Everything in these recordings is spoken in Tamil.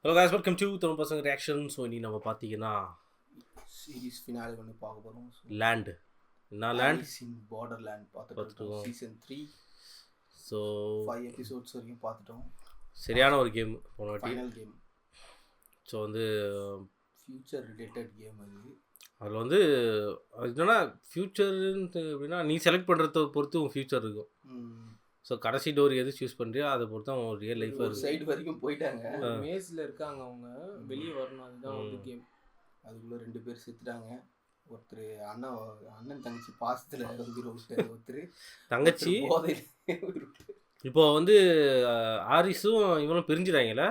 Hello guys, welcome to Tamil பசங்க ரியாக்ஷன். ஸோ இனி நம்ம பார்த்தீங்கன்னா சீரிஸ் ஃபினாலே ஒன்று பார்க்க போகிறோம். லேண்ட் லேண்ட் இன் பார்டர்லேண்ட் பார்த்துட்டோம். சீசன் 3 ஸோ 5 எபிசோட்ஸ் வரைக்கும் பார்த்துட்டோம். சரியான ஒரு கேம் போன வாட்டி ஃபைனல் கேம். ஸோ வந்து ஃபியூச்சர் ரிலேட்டட் கேம் அதில் வந்து என்னன்னா ஃப்யூச்சர்ன்ட்டு எப்படின்னா நீ செலக்ட் பண்ணுறத பொறுத்து உன் ஃப்யூச்சர் இருக்கும். ஸோ கடைசி டோர் எது சூஸ் பண்ணுறியோ அதை பொறுத்து அவன் ரியல் லைஃபாக ஒரு சைடு வரைக்கும் போயிட்டாங்க. மேஸில் இருக்காங்க, அவங்க வெளியே வரணும். அதுதான் வந்து கேம். அதுக்குள்ளே 2 பேர் செத்துட்டாங்க. ஒருத்தர் அண்ணன் தங்கச்சி பாசத்தில் விட்டார், ஒருத்தர் தங்கச்சி இப்போ வந்து ஆரிஸும் இவனும் பிரிஞ்சுறாங்களா?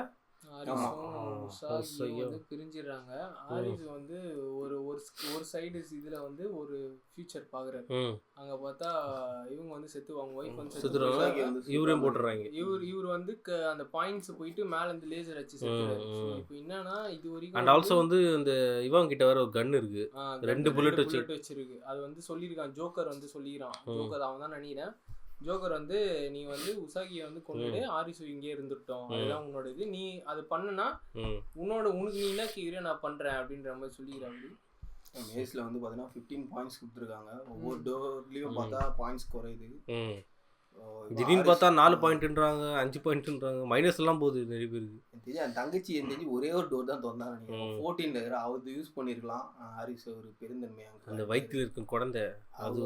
பிரிஞ்சிடறாங்க. ஆரிஸ் வந்து ஒரு சைடு இதுல வந்து ஒரு ஃபியூச்சர் பாக்குறாரு. அங்க பார்த்தா இவங்க வந்து செத்துவாங்க, ஒய்ஃப் வந்து செத்துறாங்க, இவரையும் போட்டுறாங்க. இவர் வந்து அந்த பாயிண்ட்ஸ் போயிட்டு மேல இருந்து லேசர் அடிச்சு செத்துறாரு. இப்போ என்னன்னா இது வரைக்கும் அண்ட் ஆல்சோ வந்து இந்த இவன் கிட்ட வேற ஒரு கன் இருக்கு, 2 புல்லட் வச்சிருக்கு. அது வந்து சொல்லியிருக்கான், ஜோக்கர் வந்து சொல்லிக்கிறான். ஜோக்கர் அவன் தான் நினைக்கிறேன். ஜோக்கர் வந்து நீ வந்து உசாகியை வந்து கொண்டுட்டு ஆரிசு இங்கே இருந்துட்டோம், அதுதான் உன்னோட இது. நீ அது பண்ணுனா உனக்கு நீ என்ன கேட்குறியோ நான் பண்றேன் அப்படின்ற மாதிரி சொல்லிக்கிறாங்க. மேஸ்ல வந்து பார்த்தீங்கன்னா 15 பாயிண்ட்ஸ் கொடுத்துருக்காங்க. ஒவ்வொரு டோர்லையும் பார்த்தா பாயிண்ட்ஸ் குறையுது. திடீர்னு பார்த்தா 4 பாயிண்ட்ன்றாங்க, 5 பாயிண்ட்ன்றாங்க, மைனஸ் எல்லாம் போகுது நிறைய பேருக்கு. தெரியும் அந்த தங்கச்சி தெரிஞ்சு ஒரே ஒரு டோர் தான் திறந்தாங்க. 14 இருக்கிற அது யூஸ் பண்ணிருக்கலாம். ஆரிஸ் ஒரு பெருந்தன்மையாக அந்த வயிற்றுல இருக்கும் குழந்தை, அது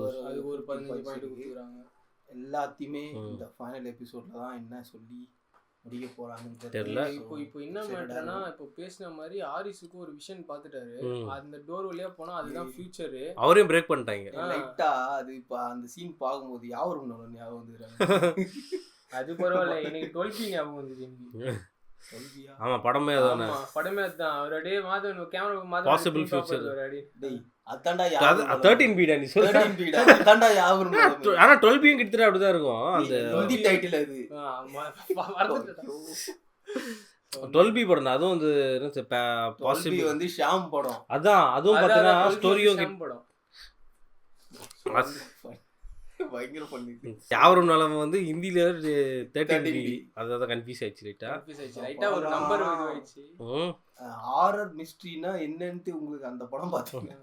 ஒரு 15 பாயிண்ட் கொடுத்துருக்காங்க. எல்லாத்தையுமே இந்த ஃபைனல் எபிசோட்ல தான் என்ன சொல்லி முடிக்க போறாங்கன்னு தெரியல. இப்போ என்ன மேட்டர்னா, இப்போ பேசின மாதிரி ஆரிஸுக்கு ஒரு விஷன் பார்த்துட்டாரு. அந்த டோர் வழியா போனா அதுதான் ஃபியூச்சர். அவரையும் பிரேக் பண்ணிட்டாங்க லைட்டா. அது இப்போ அந்த சீன் பார்க்கும்போது யாரும் ஞாபகம் வந்துடுறாங்க. அது பரவாயில்ல, எனக்கு 12 ஞாபகம் வந்துச்சு. ஆமா, படமே அதானே. படமே அதான். ஒரு அடே மாதம் கேமரா மாதம் பாசிபிள் ஃபியூச்சர். டேய் அதான்டா 13 பீடா நீ சொல்ற. 13 பீடா அதான்டா யாவரும். ஆனா 12 பீயும் கிட்டத்தட்ட அப்படிதான் இருக்கும். அந்த ஹிந்தி டைட்டில் அது. 12 பி படம். அதுவும் வந்து பாசிபிள் வந்து ஷாம் படம். அதான் அதுவும் பார்த்தா ஸ்டோரியும் படம் பயங்கர பண்ணிட்டு. யாவரும் நிலம வந்து ஹிந்தில 13 பி. அதான் கன்ஃபியூஸ் ஆயிடுச்சு லைட்டா ஒரு நம்பர் ஆயிடுச்சு. ஹாரர் மிஸ்ட்ரினா என்னன்னு உங்களுக்கு அந்த படம் பார்த்தீங்க.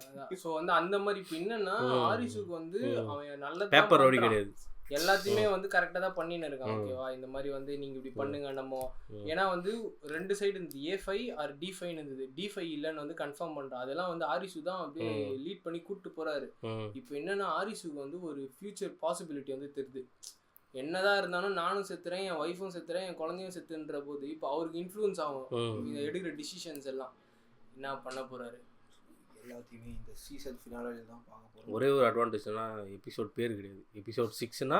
சோ வந்து அந்த மாதிரி இப்போ என்னன்னா ஆரிஸுக்கு வந்து அவன் நல்ல பேப்பர் ரோடி கிடையாது, எல்லாத்தையுமே வந்து கரெக்டா தான் பண்ணின்னு இருக்கான். ஓகேவா, இந்த மாதிரி வந்து நீங்க இப்படி பண்ணுங்க நம்ம. ஏன்னா வந்து 2 சைடு இருந்தது, A5 ஆர் D5 இருந்தது. D5 இல்லன்னு வந்து கன்ஃபார்ம் பண்றான். அதெல்லாம் வந்து ஆரிசு தான் அப்படியே லீட் பண்ணி கூட்டு போறாரு. இப்போ என்னன்னா ஆரிசுக்கு வந்து ஒரு ஃபியூச்சர் பாசிபிலிட்டி வந்து தெரியுது. என்னதான் இருந்தாலும் நானும் செத்துறேன், என் ஒய்ஃபும் செத்துறேன், என் குழந்தையும் செத்துன்ற போது இப்போ அவருக்கு இன்ஃப்ளூயன்ஸ் ஆகும் இதை எடுக்கிற டிசிஷன்ஸ் எல்லாம். என்ன பண்ண போறாரு எல்லாத்தையுமே இந்த சீசன் ஃபினாலே தான் பார்க்க போறோம். ஒரே ஒரு அட்வான்டேஜ்னா எபிசோட் பேர் கிடையாது. எபிசோட் 6னா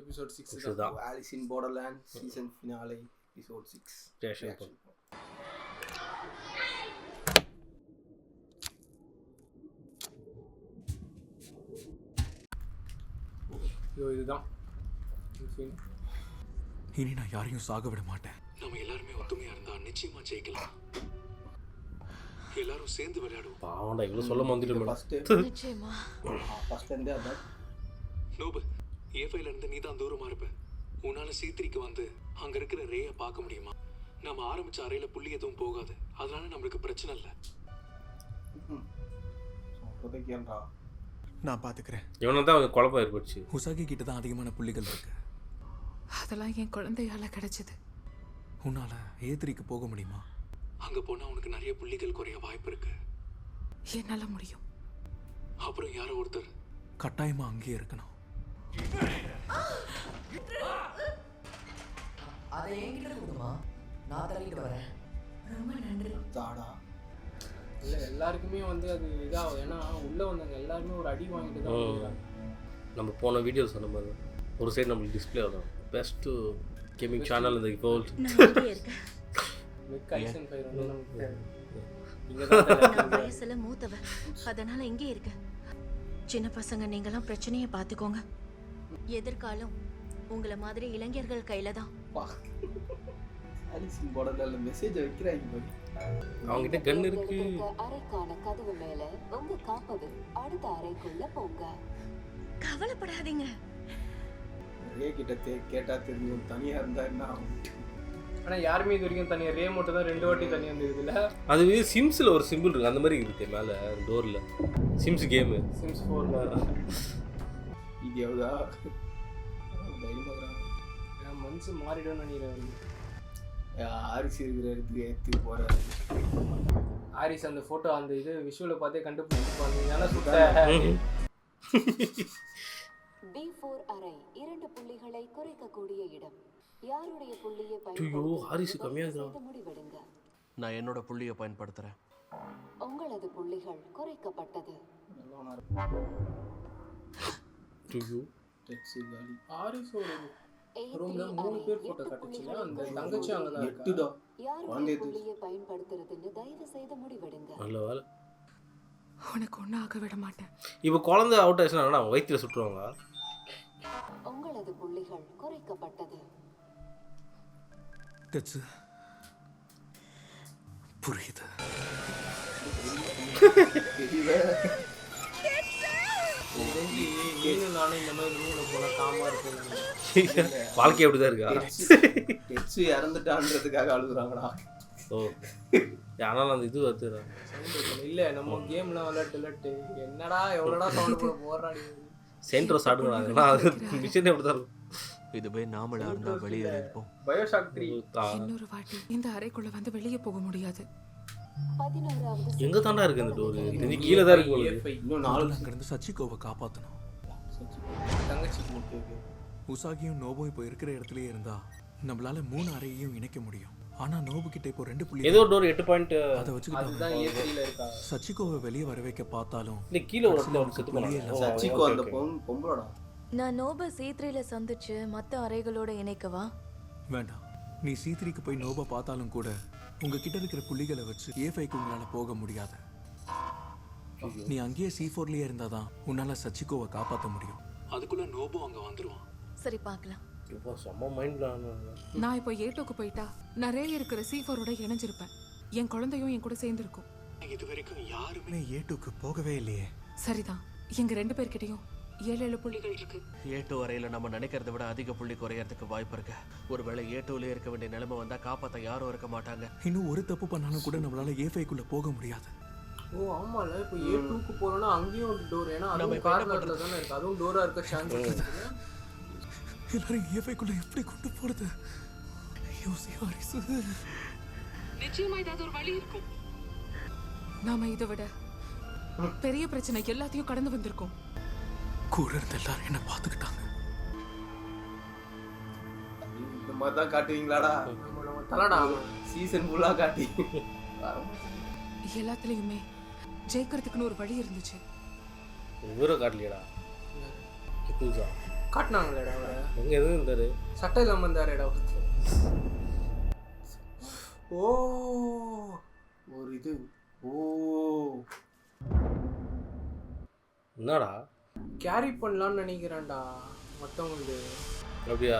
எபிசோட் 6 தான். ஆலிஸ் இன் borderland season finale episode 6 reaction. இதுதான் இனி நான் யாரையும் சாக விட மாட்டேன். நம்ம எல்லாருமே ஒத்துமையா இருந்தா நிச்சயமா ஜெயிக்கலாம். எல்லாரும் சேர்ந்து விளையாடுவோம். பாவண்டா இவ்வளவு சொல்ல வந்துட்டு நிச்சயமா ஃபர்ஸ்ட் இருந்தே அதான். நோபல், A5ல இருந்து நீ தான் தூரமா இருப்ப. உன்னால C3க்கு வந்து அங்க இருக்கிற ரேயை பார்க்க முடியுமா? நம்ம ஆரம்பிச்ச அறையில புள்ளி எதுவும் போகாது, அதனால நம்மளுக்கு பிரச்சனை இல்லை. நான் பாத்துக்கிறேன். இவனும் தான் குழப்பம் ஏற்படுச்சு. உசாகி கிட்ட தான் அதிகமான புள்ளிகள் இருக்கு. அதெல்லாம் என் குழந்தையால கிடைச்சது. உன்னால A3க்கு போக முடியுமா? அங்க போனா உனக்கு நிறைய புள்ளிகள் குறைய வாய்ப்பு இருக்கு. என்னால முடியும். அப்புறம் யாரோ ஒருத்தர் கட்டாயமா அங்கேயே இருக்கணும். அதை என்கிட்ட கொடுமா, நான் தள்ளிட்டு வரேன். ரொம்ப நன்றி. தாடா இல்லை எல்லாருக்குமே வந்து அது இதாகும். ஏன்னா உள்ளே வந்தவங்க எல்லாருமே ஒரு அடி வாங்கிட்டு தான் வருவாங்க. நம்ம போன வீடியோ சொன்ன மாதிரி ஒரு சைடு நம்மளுக்கு டிஸ்பிளே வரும் பெஸ்ட் கேமிங் சேனல் இந்த கோல்ட். வயசுல மூத்தவ, அதனால இங்கே இருக்க. சின்ன பசங்க நீங்களாம் பிரச்சனையை பார்த்துக்கோங்க. எதிர்காலம் உங்களை மாதிரி இளைஞர்கள் கையில தான். ஆலிஸ் இன் பார்டர்லேண்ட் மெசேஜ் வைக்கிறாங்க பாரு. அவங்கிட்ட கன் இருக்கு. அறைக்கான கதவு மேல உங்க காப்பது அடுத்த அறைக்குள்ள போங்க. கவலைப்படாதீங்க. ரே கிட்ட கேட்டா தெரியும், தனியா இருந்தா என்ன ஆகும். ஆனா யாருமே இது வரைக்கும் தனியா ரே மட்டும் தான் 2 வாட்டி தனியா வந்துருக்குல்ல. அது சிம்ஸில் ஒரு சிம்பிள் இருக்குது, அந்த மாதிரி இருக்கு மேலே டோரில். சிம்ஸ் கேமு சிம்ஸ் 4 இது எவ்வளோ தைரியமாக என் மனசு மாறிடும்னு நினைக்கிறேன். ஆரிசி இருக்கிற இடத்துக்கு ஏற்றி போகிறாரு. ஆரிஸ் அந்த ஃபோட்டோ அந்த இது விஷுவலை பார்த்தே கண்டுபிடிச்சிருப்பாங்க. ஏன்னா சுத்த B4 அறை 2 புள்ளிகளை குறைக்கக்கூடிய இடம். யாருடைய புள்ளியை ஹாரிஸ் கம்மியாக இருக்கா? பயன்படுத்த முடிவெடுங்க. நான் என்னோட புள்ளியை பயன்படுத்துகிறேன். உங்களது புள்ளிகள் குறைக்கப்பட்டது. ஆரிஸோட ரூம்ல 3 பேர் ஃபோட்டோ காட்டுச்சுல, அந்த தங்கச்சி அங்க தான் இருக்கா. யாருடைய புள்ளியை பயன்படுத்துறதுன்னு தயவு செய்து முடிவெடுங்க. நல்ல வேலை. உனக்கு ஒன்றும் ஆக விட மாட்டேன். இப்போ குழந்தை அவுட் ஆச்சுன்னா அவங்க வயிற்றுல சுட்டுருவாங்க. உங்களது புள்ளிகள் குறைக்கப்பட்டது. டச்சு புரியுது. நானும் இந்த மாதிரி ரூம்ல போனா காமா இருக்கேன். வாழ்க்கை அப்படிதான் இருக்கா? டெட்ஸு இறந்துட்டான்றதுக்காக அழுகுறாங்கடா. ஓ ஆனாலும் அந்த இது வந்துடுறேன். இல்ல நம்ம கேம்லாம் விளையாட்டு என்னடா எவ்வளோடா சவுண்ட் போட போடுறாடி. சென்ட்ரோஸ் ஆடுங்கிறாங்க, அது மிஷினே அப்படிதான் இருக்கும். இதுவே நாமளா இருந்தா வெளியே இருப்போம். பயோஷாக் 3 இன்னொரு வாட்டி இந்த அறைக்குள்ள வந்து வெளியே போக முடியாது. 11வது எங்க தாண்டா இருக்கு இந்த டோர்? இது கீழே தான் இருக்கு போல. இன்னும் 4 அங்கிருந்து சச்சிகோவை காப்பாற்றணும். தங்கச்சி உசாகியும் நோபும் இப்போ இருக்கிற இடத்துலயே இருந்தா நம்மளால 3 அறையையும் இணைக்க முடியும். ஆனா நோபு கிட்ட இப்போ 2 புள்ளி ஏதோ டோர் 8 பாயிண்ட் அதை வச்சுக்கிட்டு அதுதான் A3ல இருக்கா. சச்சிகோவை வெளியே வர வைக்க பார்த்தாலும் இந்த கீழே ஒரு இடத்துல ஒரு செத்து புள்ளியே போனாங்க. இல்லை. சச்சிக்கோ அந்த பொம்பளோடா. நான் நோப C3ல சந்திச்சு மற்ற அறைகளோட இணைக்கவா? வேண்டாம். நீ C3க்கு போய் நோபை பார்த்தாலும் கூட உங்ககிட்ட இருக்கிற புள்ளிகளை வச்சு A5க்கு உங்களால போக முடியாது. நீ அங்கேயே C4லயே இருந்தாதான் உன்னால சச்சிகோவை காப்பாற்ற முடியும். அதுக்குள்ள நோபு அங்க வந்துருவான். சரி பார்க்கலாம். இப்போ செம்ம மைண்ட் பிளான். நான் இப்போ ஏட்டோக்கு போயிட்டா நிறைய இருக்கிற C4ஓட இணைஞ்சிருப்பேன். என் குழந்தையும் என் கூட சேர்ந்துருக்கும். இது வரைக்கும் யாருமே நீ A2க்கு போகவே இல்லையே. சரிதான், எங்க 2 பேர்கிட்டயும் 7 புள்ளிகள் இருக்கு. A2 அறையில நம்ம நினைக்கிறத விட அதிக புள்ளி குறையறதுக்கு வாய்ப்பு இருக்கு. ஒருவேளை A2லயே இருக்க வேண்டிய நிலைமை வந்தா காப்பாத்த யாரும் இருக்க மாட்டாங்க. இன்னும் ஒரு தப்பு பண்ணாலும் கூட நம்மளால A5க்குள்ள போக முடியாது. ஓ ஆமால, இப்போ A2க்கு போறோம்னா அங்கேயும் ஒரு டோர், ஏன்னா அதுவும் கார்னர்ல தானே இருக்கு, அதுவும் டோரா இருக்க சான்ஸ் இருக்கு. எல்லாரும் A5க்குள்ள எப்படி கொண்டு போறது? யோசி ஹாரிஸ். நிச்சயமா ஏதாவது ஒரு வழி இருக்கும். நாம இதை விட பெரிய பிரச்சனை எல்லாத்தையும் கடந்து வந்திருக்கோம். கூட இருந்த எல்லாரும் என்ன பார்த்துக்கிட்டாங்க. இந்த மாதிரி தான் காட்டுவீங்களாடா? நம்ம தலடா சீசன் ஃபுல்லாக காட்டி எல்லாத்துலயுமே ஜெயிக்கிறதுக்குன்னு ஒரு வழி இருந்துச்சு. இவரை காட்டலையடா. கித்துஜா காட்டினாங்களேடா அவரை. எங்க எதுவும் இருந்தாரு? சட்டை இல்லாமல் இருந்தாருடா. ஓ ஒரு இது. ஓ என்னடா கேரி பண்ணலான்னு நினைக்கிறேன்டா மற்றவங்களுக்கு. அப்படியா?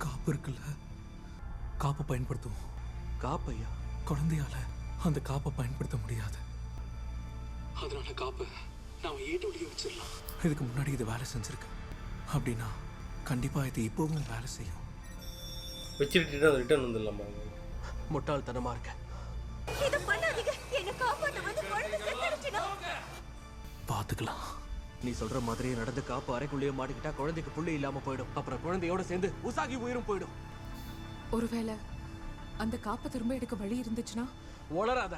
காப்பு இருக்குல்ல, காப்பை பயன்படுத்துவோம். காப்பையா? குழந்தையால அந்த காப்பை பயன்படுத்த முடியாது. அதனால காப்பு நாம A2லயே வச்சிடலாம். இதுக்கு முன்னாடி இது வேலை செஞ்சிருக்கு அப்படின்னா கண்டிப்பா இது இப்போவும் வேலை செய்யும். வச்சுட்டு ரிட்டர்ன் வந்துடலாமா? முட்டாள்தனமா இருக்க. பார்த்துக்கலாம். நீ சொல்ற மாதிரியே நடந்து காப்பு அறைக்குள்ளேயே மாட்டிக்கிட்டா குழந்தைக்கு புள்ளி இல்லாம போயிடும். அப்புறம் குழந்தையோட சேர்ந்து உசாகி உயிரும் போயிடும். ஒருவேளை அந்த காப்பை திரும்ப எடுக்க வழி இருந்துச்சுன்னா? வளராத.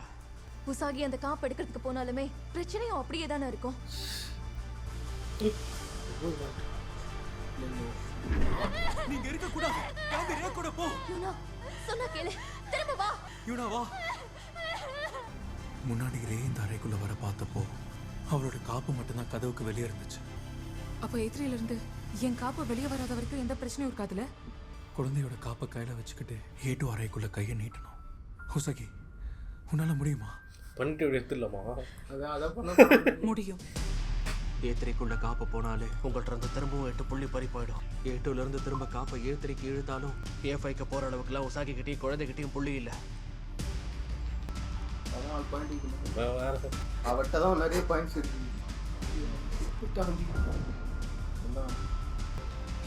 உசாகி அந்த காப்பு எடுக்கிறதுக்கு போனாலுமே பிரச்சனையும் அப்படியே தானே இருக்கும். நீங்க இருக்க கூடாது. காந்திரே கூட போ. யூனா சொன்னா கேளு, திரும்ப வா. யூனா வா. முன்னாடி ரே இந்த அறைக்குள்ள வர பார்த்தப்போ அவளோட காப்பு மட்டும்தான் கதவுக்கு வெளியே இருந்துச்சு. அப்போ A3ல இருந்து என் காப்பு வெளியே வராத வரைக்கும் எந்த பிரச்சனையும் இருக்காதுல்ல? குழந்தையோட காப்பை கையில வச்சுக்கிட்டு A2 அறைக்குள்ள கையை நீட்டணும். உசாகி உன்னால முடியுமா? பண்ணிட்டு இப்படி எடுத்துடலாமா? அதான் பண்ண முடியும். A3க்குள்ள காப்பு போனாலே உங்கள்ட்ட இருந்து திரும்பவும் 8 புள்ளி பறி போயிடும். A2ல இருந்து திரும்ப காப்பை A3க்கு இழுத்தாலும் A5க்கு போற அளவுக்குலாம் உசாகி கிட்டையும் குழந்தைகிட்டையும் புள்ளி இல்லை. அவட்ட தான் நிறைய பாயிண்ட்ஸ் இருக்கு.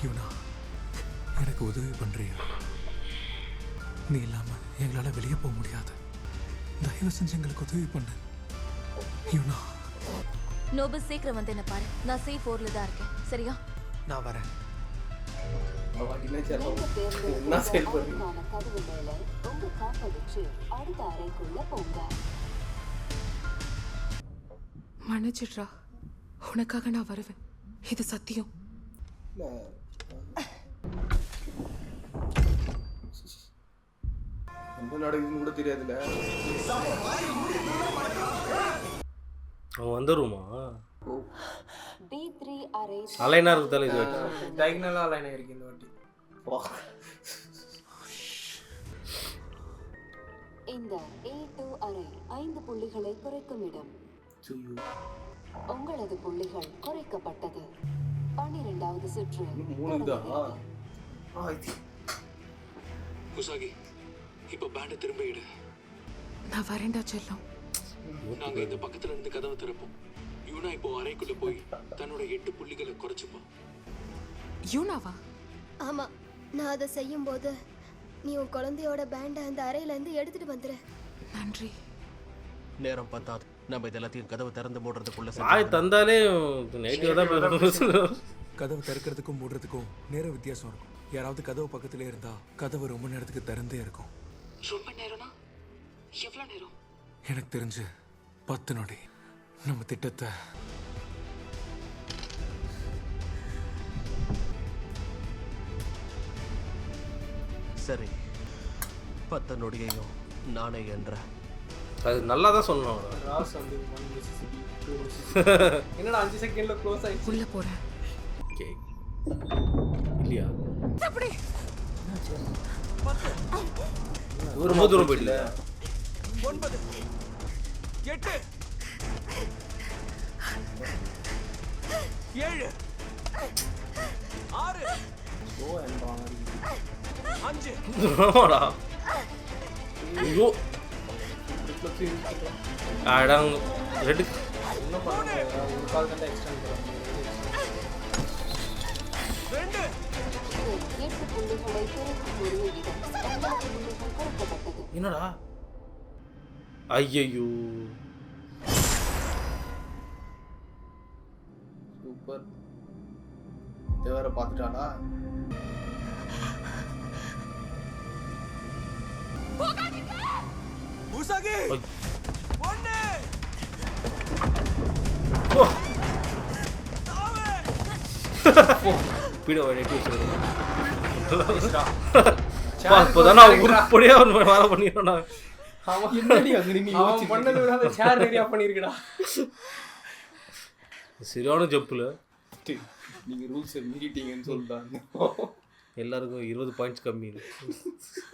யூனா எனக்கு எங்களுக்கு உதவி பண்ணுறியா? நீ இல்லாமல் எங்களால் வெளியே போக முடியாது. தயவு செஞ்சு எங்களுக்கு உதவி பண்ணு. யூனா. நோபல் சீக்கிரம் வந்து என்ன பாரு. நான் C4ல தான் இருக்கேன். சரியா? நான் வரேன். என்ன செயல்படுறீங்க? கதவு மேல உங்க காப்பை வச்சு அடுத்த அறைக்குள்ள போங்க. மன்னிச்சிடுறா, உனக்காக நான் வருவேன். இது சத்தியம். என்ன நடக்குதுன்னு கூட தெரியாதுல்ல. அவன் வந்துருமா? D3 அறை அலைனா இருக்குதால இது டைகனலா லைன் இருக்கு இந்த வாட்டி. இந்த A2 அறை 5 புள்ளிகளை குறைக்கும் இடம். உங்களது புள்ளிகள் குறைக்கப்பட்டது. 12வது சுற்று. 3 தான். உசாகி, இப்போ பேண்டை திரும்ப இடு. நான் வரேன்டா செல்லம். நாங்க இந்த பக்கத்துல இருந்து கதவை திறப்போம். யூனா இப்போ அறைக்குள்ள போய் தன்னோட 8 புள்ளிகளை குறைச்சுப்பா. யூனாவா? ஆமா, நான் அதை செய்யும்போது நீ உன் குழந்தையோட பேண்டை அந்த அறையில இருந்து எடுத்துட்டு வந்துரு. நன்றி. நேரம் பத்தாது. நம்ம இது எல்லாத்தையும் கதவை திறந்து மூடுறதுக்குள்ள ஆய் தந்தாலே நெகட்டிவ் தான் பேசுறோம். கதவு திறக்கிறதுக்கும் மூடுறதுக்கும் நேர வித்தியாசம் இருக்கும். யாராவது கதவு பக்கத்திலே இருந்தா கதவு ரொம்ப நேரத்துக்கு திறந்தே இருக்கும். ரொம்ப நேரம்னா எவ்வளவு நேரம்? எனக்கு தெரிஞ்சு 10 நொடி. நம்ம திட்டத்தை சரி, 10 நொடியையும் நானே என்ற அது நல்லா தான் சொன்னோம். ராஸ் வந்து 1 மிசிசிபி 2 மிசிசிபி. என்னடா 5 செகண்ட்ல க்ளோஸ் ஆயிடுச்சு. உள்ள போறேன். ஓகே. இல்லையா? அப்படி. ரொம்ப தூரம் போயிடல. 9 8 7 6 ஓ என்றான். 5 ஆமாடா. ஐயோ. அடங்க ரெண்டு இன்னும் பண்ணுங்க. ஒரு கால் தான் எக்ஸ்டெண்ட் பண்ணுங்க. 2 8 புள்ளிகளை குறைக்கக்கூடிய இடம். 9 புள்ளிகள் குறைக்கப்பட்டது. என்னடா? ஐயையோ. சூப்பர். தேவர பாத்துட்டாடா. உசாகி 1 பீட வழிட்டு வச்சிருக்கேன். இப்போதானே உருப்படியா ஒரு வேலை பண்ணிடுறோம்டா. அவன் என்னடி அங்க நீ அவன் பண்ணது விட அந்த சேர் ரெடியா பண்ணிருக்கடா. சரியான ஜம்பில் நீங்க ரூல்ஸ் மீறிட்டீங்கன்னு சொல்றாங்க. எல்லாருக்கும் 20 பாயிண்ட்ஸ் கம்மி.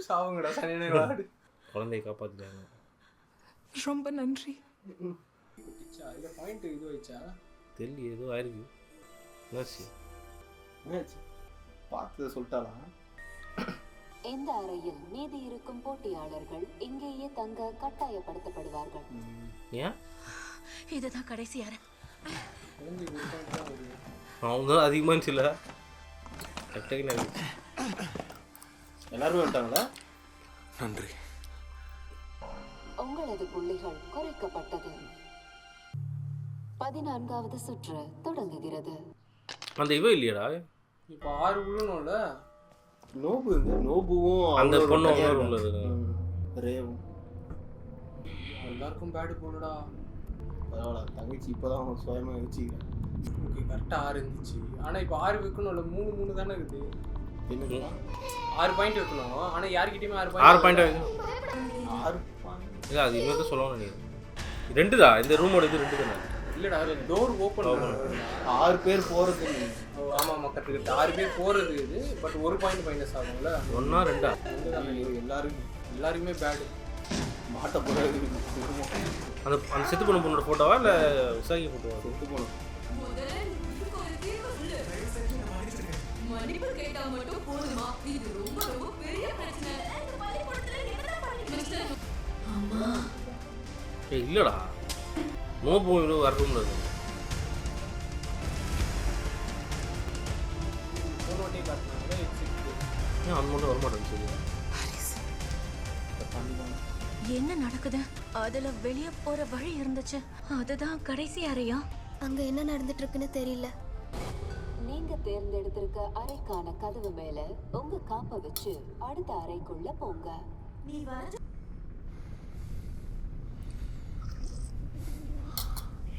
சாவுங்கடா சனியனே வாடு. குழந்தையை காப்பாற்றிட்டாங்க. ரொம்ப நன்றி. இந்த பாயிண்ட் இது வச்சா தெரியல ஏதோ ஆயிருக்கு. என்னாச்சு? பார்த்ததை சொல்லிட்டாளா? இந்த அறையில் மீதி இருக்கும் போட்டியாளர்கள் இங்கேயே தங்க கட்டாயப்படுத்தப்படுவார்கள். ஏன்? இதுதான் கடைசி அறை. அவங்க தான் அதிகமாக இல்லை. எல்லாருமே வந்துட்டாங்களா? நன்றி. உங்களது புள்ளிகள் குறைக்கப்பட்டது. 14வது சுற்று தொடங்குகிறது. அந்த இவ இல்லையடா? இப்போ 6 உள்ளனும்ல. நோபுவும் அந்த பொண்ணு உள்ளது. ரேவும் எல்லாருக்கும் பேட் போடுடா. பரவாயில்ல, தங்கச்சி இப்போதான் சுயமா வச்சுக்கிறேன். ஓகே, கரெக்டாக 6 இருந்துச்சு. ஆனால் இப்போ 6 வைக்கணும்ல. 3 தானே இருக்குது. என்னங்களா 6 பாயிண்ட் வைக்கணும். ஆனால் யார்கிட்டயுமே 6 பாயிண்ட் வைக்கணும். 6 இல்லை அது இன்னொரு சொல்லணும். நீ 2 தான் இந்த ரூமோட இது 2 தானே? இல்லைடா, அதில் டோர் ஓப்பன் 6 பேர் போகிறது. ஆமாம் ஆமாம், கரெக்ட். 6 பேர் போகிறது இது. பட் 1 பாயிண்ட் மைனஸ் ஆகும்ல. 1 2 எல்லாருமே பேடு மாட்ட போகிறது. அந்த அந்த செத்து போன பொண்ணோட ஃபோட்டோவா இல்லை உசாகி ஃபோட்டோவா? செத்து போனோம். இல்லைடா, நோ போய் வர ரூமில் இருக்கு. ஏன் அவன் மட்டும் வரமாட்டேன்னு சொல்லி என்ன நடக்குது? அதுல வெளிய போற வழி இருந்துச்சு. அதுதான் கடைசி அறையா? அங்க என்ன நடந்துட்டு இருக்குன்னு தெரியல. நீங்க தேர்ந்தெடுத்திருக்க அறைக்கான கதவு மேல உங்க காப்பை வச்சு அடுத்த அறைக்குள்ள போங்க.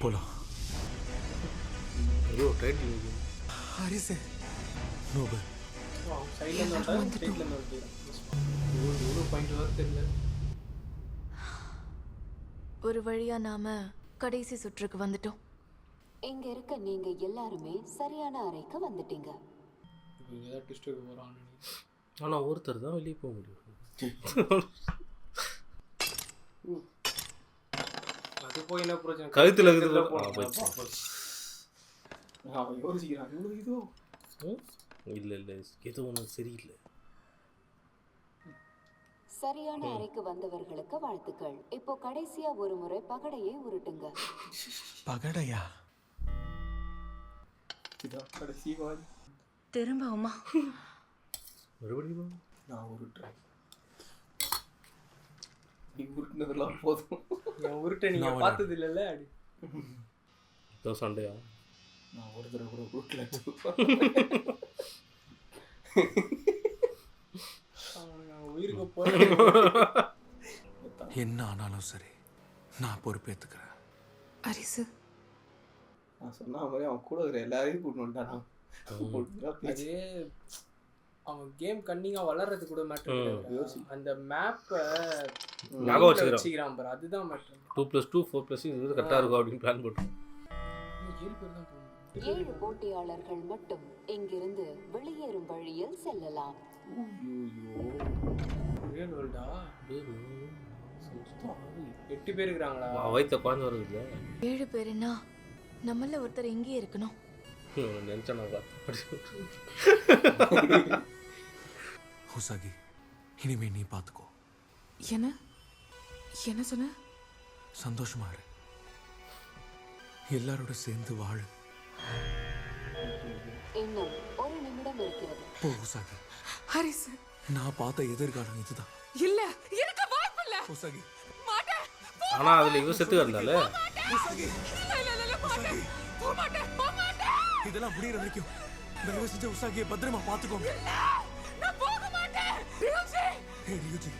போலாம். ஐயோ ட்ரெயின் ஹரிசே நோபல் சைட்லேருந்து வந்தால் ஸ்ட்ரெயிட்லேருந்து வந்து எவ்வளோ பாயிண்ட் வர தெரியல. ஒரு வழியா நாம கடைசி சுற்றுக்கு வந்துட்டோம். இங்க இருக்க நீங்க எல்லாருமே சரியான அறைக்கு வந்துட்டீங்க. இப்போ ஏதாவது ட்விஸ்ட்டுக்கு போகிறான்னு. ஆனால் ஒருத்தர் தான் வெளியே போக முடியும். அது போய் என்ன பிரச்சனை? கழுத்தில் இருக்குது அவன் யோசிக்கிறான் இவ்வளோ இதோ. இல்லை இல்லை எது ஒன்றும் சரியில்லை. சரியான அறைக்கு வந்தவர்களுக்கு வாழ்த்துக்கள். இப்போ கடைசியா ஒரு முறை பகடையை உருட்டுங்க. பகடையா? இதான் கடைசி வாய். திரும்பவுமா? மறுபடியும் நான் உருட்டுறேன். நீ உருட்டுனதெல்லாம் போதும். என் உருட்டை நீங்கள் பார்த்தது இல்லைல்ல? இதோ சண்டையா? நான் ஒரு தடவை கூட உருட்டல. உயிருக்கு போகிறேன். என்ன ஆனாலும் சரி நான் பொறுப்பேற்றுக்கிறேன். அரிசு நான் சொன்ன மாதிரி அவன் கூட இருக்கிற எல்லாரையும் கூட்டு வந்துட்டான். அது அவன் கேம் கன்னிங்காக வளர்றது கூட மேட்ரு. அந்த மேப்பை வச்சுக்கிறான் பாரு, அதுதான் மேட்ரு. 2+2 4+6 இது கரெக்டாக இருக்கும் அப்படின்னு பிளான் போட்டோம். 7 பேர் தான் போகணும். 7 போட்டியாளர்கள் மட்டும் இங்கிருந்து வெளியேறும் வழியில் செல்லலாம். ரியல் வேர்ல்டா? 8 பேர் இருக்கிறாங்களா? வயிற்ற குழந்தை வருது இல்லை? 7 பேருன்னா நம்மள ஒருத்தர் எங்கேயே இருக்கணும். நினச்சேன் நான் ஹுசாகி இனிமே நீ பார்த்துக்கோ. என்ன என்ன சொன்ன? சந்தோஷமா இரு, எல்லாரோட சேர்ந்து வாழு. இன்னும் 1 நிமிடம் இருக்கிறது. போ ஹுசாகி. ஹரிசு நான் பார்த்த எதிர்காலம் இதுதான். இல்ல இருக்க வாய்ப்பு இல்ல. ஹுசாகி மாட்டேன். ஆனால் அதில் இவ செத்து இருந்தாலே ஹுசாகி மாட்டேன். போக மாட்டேன். போக மாட்டேன். இதெல்லாம் முடிகிற வரைக்கும் தயவு செஞ்சு உசாகியை பத்திரமா பார்த்துக்கோங்க. நான் போக மாட்டேன். ரியோஜி. ஹே ரியோஜி,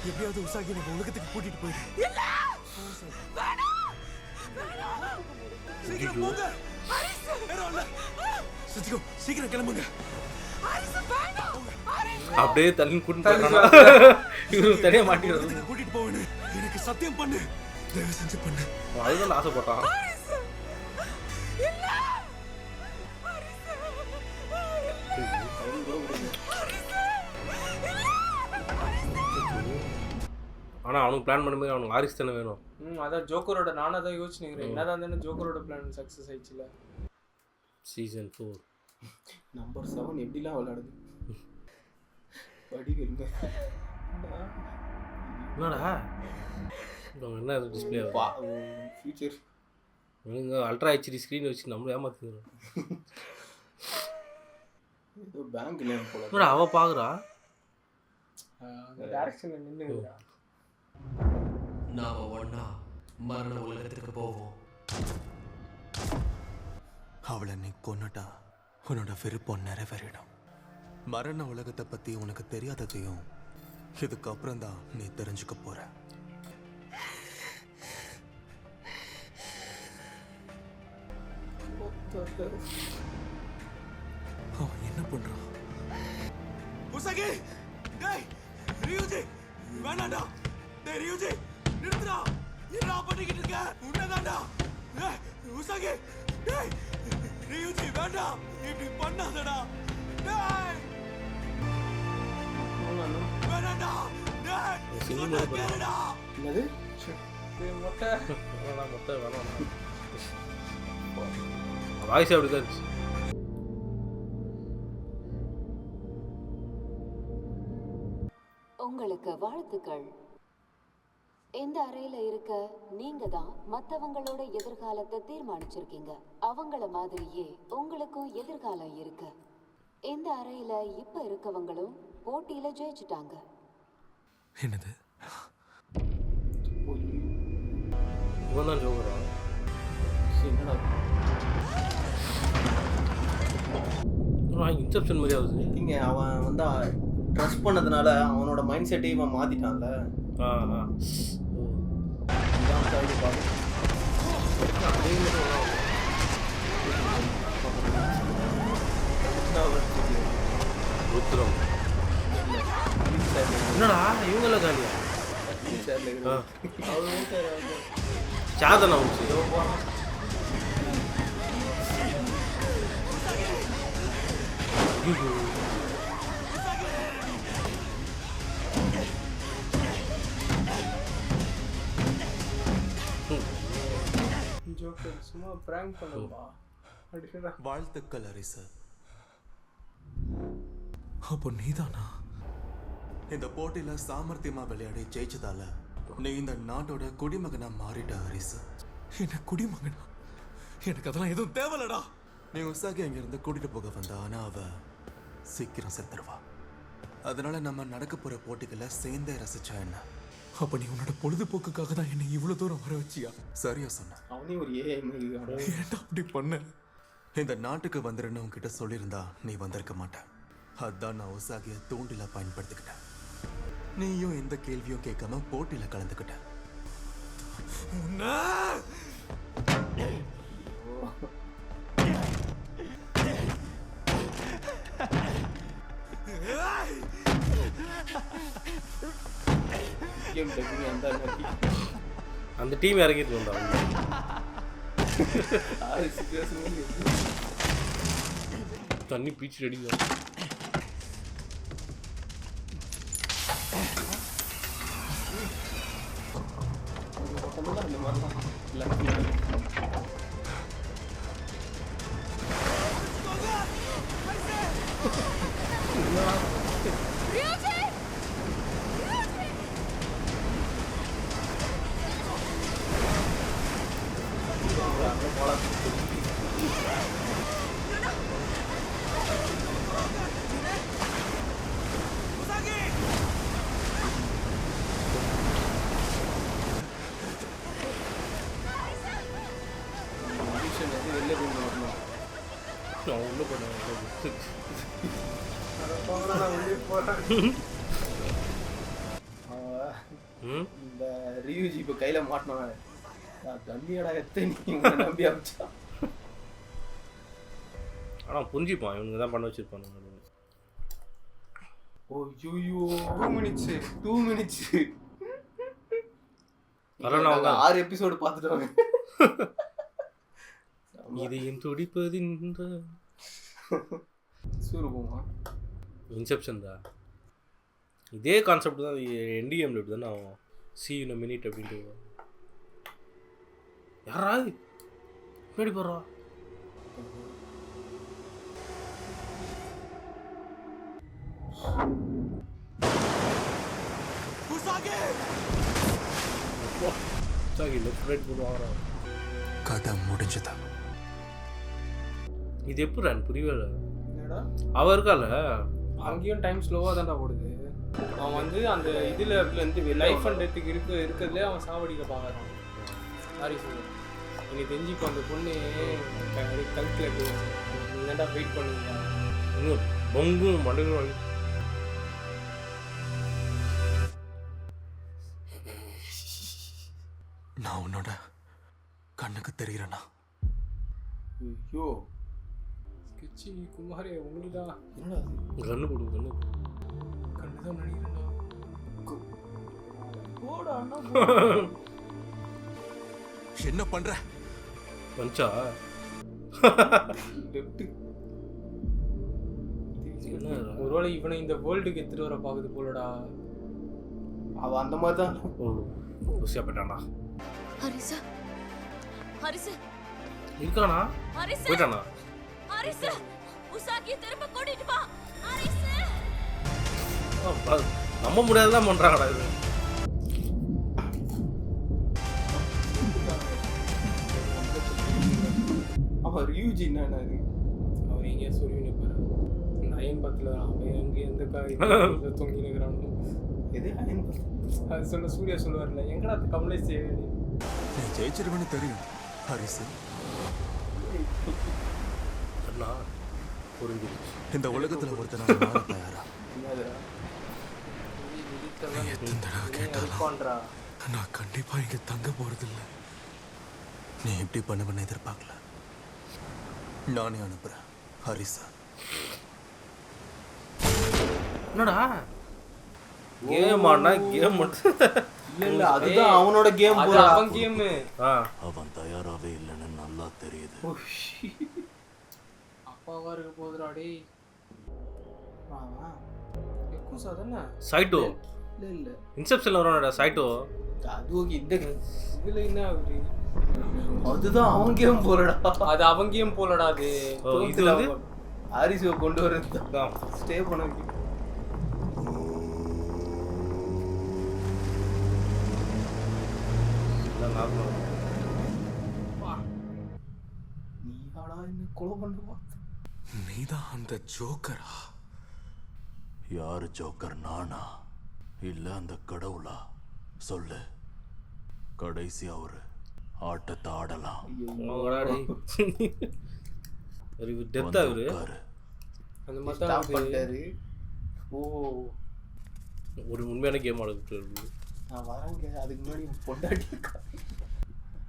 எப்படியாவது உசாகியை நம்ம உலகத்துக்கு கூட்டிட்டு போயிடு. இல்ல வேணாம். சீக்கிரம் போங்க. நேரம் இல்ல. சச்சிகோ சீக்கிரம் கிளம்புங்க. அப்படியே தள்ளி கூட்டிட்டு இவரு தனியாக மாட்டிக்கிறது. கூட்டிட்டு போவேன்னு எனக்கு சத்தியம் பண்ணு, தயவு செஞ்சு பண்ணு. அதுதான் ஆசைப்பட்டான். ஆனால் அவனுக்கு பிளான் பண்ணும்போது அவனுக்கு வாரிசு தானே வேணும். அதான் ஜோக்கரோட நானும் அதான் யோசிச்சுக்கிறேன். என்னதான் தானே ஜோக்கரோட பிளான் சக்ஸஸ் ஆயிடுச்சுல. சீசன் 4 நம்பர் 7 எப்படிலாம் விளையாடுது படிக்கிறீங்க என்னடா என்ன டிஸ்பிளே ஃபியூச்சர் இவங்க அல்ட்ரா ஹெச்டி ஸ்க்ரீன் வச்சு நம்மள ஏமாத்துறோம். ஏதோ பேங்க் நேம் போல. என்னடா அவ பாக்குறா? அந்த டைரக்ஷன்ல நின்னுங்கடா. நாம ஒண்ணா மரண உலகத்துக்கு போவோம். அவளை நீ கொன்னுட்டா உன்னோட விருப்பம் நிறைவேறிடும். மரண உலகத்தை பத்தி உனக்கு தெரியாததையும் இதுக்கப்புறம் தான் நீ தெரிஞ்சுக்க போற. அவன் என்ன பண்றான்? உசாகி, டேய் ரியூஜி, வேணாடா. டேய் ரியூஜி, நிறுத்துடா. என்னடா பண்ணிக்கிட்டு இருக்க? உன்னதாடா. டேய் உசாகி, டேய் ரியூஜி வேண்டாம், இப்படி பண்ணாதடா. டேய் வேணாடா. டேய் சினிமா என்னது மொட்டை வேணாம் மொத்தம் வேணாம். வாய்ஸ் அப்படி தான் இருந்துச்சு. உங்களுக்கு வாழ்த்துக்கள். இந்த அறையில இருக்க நீங்க தான் மத்தவங்களோட எதிர்காலத்தை தீர்மானிச்சிருக்கீங்க. அவங்கள மாதிரியே உங்களுக்கும் எதிர்காலம் இருக்கு. இந்த அறையில இப்ப இருக்கவங்களும் போட்டியில ஜெயிச்சுட்டாங்க. என்னது? இவன் தான் ஜோக்கரா? என்னடா இன்செப்ஷன் மாதிரி ஆகுது. இங்க அவன் வந்து ட்ரஸ்ட் பண்ணதுனால அவனோட மைண்ட் செட்டே இவன் மாத்திட்டான்ல. ஆ இதான் சைடு பாரு. ருத்ரம். என்னடா இவங்கள காலியா? சாதனா உச்சி. ஜோக்கர் சும்மா பிராங்க் பண்ணுவா. அடிக்கடா. வாழ்த்துக்கள் அரிசு. அப்போ நீதானா? இந்த போட்டியில சாமர்த்தியமா விளையாடி ஜெயிச்சதால நீ இந்த நாட்டோட குடிமகனா மாறிட்ட அரிசு. என்ன குடிமகனா? எனக்கு அதெல்லாம் எதுவும் தேவையில்லடா. நீ உசாகி அங்கிருந்து கூட்டிட்டு போக வந்தா, ஆனா அவ சீக்கிரம் செத்துருவா. அதனால நம்ம நடக்க போற போட்டிகளை சேர்ந்தே ரசிச்சா என்ன? அப்ப நீ உன்னோட பொழுதுபோக்குக்காக தான் என்னை இவ்வளவு தூரம் வர வச்சியா? சரியா சொன்ன. அவனே ஒரு ஏஐ மாதிரி ஏன்டா அப்படி பண்ண? இந்த நாட்டுக்கு வந்துருன்னு உன்கிட்ட சொல்லியிருந்தா நீ வந்திருக்க மாட்ட. அதான் நான் உசாகிய தூண்டில பயன்படுத்திக்கிட்டேன். நீயும் எந்த கேள்வியும் கேட்காம போட்டியில கலந்துக்கிட்ட. அந்த டீம் இறங்கிட்டு வந்தாங்க. தண்ணி பீச்சு அடிக்கும். இந்த ரியூஜி இப்போ கையில மாட்டினாங்க. தம்பியோட எத்தனை நம்பி அமிச்சா. ஆனால் புரிஞ்சுப்பான், இவனுங்க தான் பண்ண வச்சிருப்பானுங்க. ஓ யூ 2 minutes பரவாயில்ல, 6 எபிசோடு பார்த்துட்டாங்க. இது என் துடிப்பதின்ற சூருக்குமா இன்செப்ஷன் தான். இதே கான்செப்ட் தான் என்டிஎம்ல இப்படி தானே ஆகும். சி இன் மினிட் அப்படின்ட்டு. யாரா பேடி போடுறா? லெஃப்ட் ரைட் போடுவாங்க. கதை முடிஞ்சதா? இது எப்படி ரன் புரியல. என்னடா அவ இருக்கால அங்கேயும் டைம் ஸ்லோவாக தான்டா ஓடுது. அவன் வந்து அந்த இதில் லைஃப் அண்ட் டெத்துக்கு இருக்கிறதுலே அவன் சாவடிக்க பார்க்குறான். சாரி சார், எனக்கு தெரிஞ்சுக்கோ அந்த பொண்ணு கல்குலேட் என்னடா வெயிட் பண்ணுங்க. இன்னும் பொங்கும் மடுங்கும். நான் உன்னோட கண்ணுக்கு தெரிகிறேனா? ஐயோ ஸ்கெட்சி குமாரே உங்களுதான். என்னடா கண்ணு போடு, கண்ணு கண்ணு தான் நினைக்கிறேன்டா. என்ன பண்ற? வந்தா ஒருவேளை இவனை இந்த வேர்ல்டுக்கு எடுத்துட்டு வர பாக்குது போலடா. அவ அந்த மாதிரி தான். ஓ ருசியா போயிட்டான்டா. ஹரிசா ஹரிசா இருக்கானா? ஹரிசா போயிட்டானா? ஹரிசா உசாகியை திரும்ப கூட்டிட்டு வா. ஹரிசா நம்ப முடியாததான் பண்றாங்கடா இது. அவர் யூஜி என்ன அவர் எங்கேயா சொல்லி நிற்பாரு. அயன் பத்தில் அவன் அங்கே எந்த தொங்கி நிற்கிறானோ எது அயன் பத்து அது சொல்ல சூர்யா சொல்லுவார்ல எங்கடா அது கமலேஷ் நீ ஜெயிச்சிருவேன்னு தெரியும் ஹரிசு. அண்ணா புரிஞ்சிருச்சு. இந்த உலகத்துல ஒருத்தனால மாற தயாரா? என்னதுடா எத்தனை தடவை கேட்டாலும் இருப்பான்றா. நான் கண்டிப்பா இங்க தங்க போறதில்ல. நீ இப்படி பண்ணுவேன்னு எதிர்பார்க்கல. நானே அனுப்புறேன் ஹரிசா. என்னடா கேம் ஆனா கேம் மட்டும் இல்ல அதுதான் அவனோட கேம் அது போறா. அவன் கேமு. அவன் தயாராகவே இல்லைன்னு நல்லா தெரியுது. அப்பாவா இருக்க போதுடா டேய். எக்குசா தானே? சைட்டோ இல்ல இல்ல இன்செப்ஷன்ல வரணும்டா சைட்டோ. அது ஓகே. இந்த இதுல என்ன அவரு? அதுதான் அவன் கேம் போறடா. அது அவங்க கேம் போலடா அது. இது வந்து ஆரிசுவை கொண்டு வரது தான் ஸ்டே பண்ண வைக்கும். நீ ஆடா என்ன கொலை பண்ண பார்த்த? நீதான் அந்த ஜோக்கரா? யாரு ஜோக்கர், நானா இல்ல அந்த கடவுளா? சொல்லு. கடைசி அவரு ஆட்டத்தை ஆடலாம். டெப்தா இவரு அந்த மாதிரி ஸ்டாப் தான் பண்ணிட்டாரு. ஓ ஒரு உண்மையான கேம் ஆடுறது. நான் வரேங்க. அதுக்கு முன்னாடி பொண்டாட்டி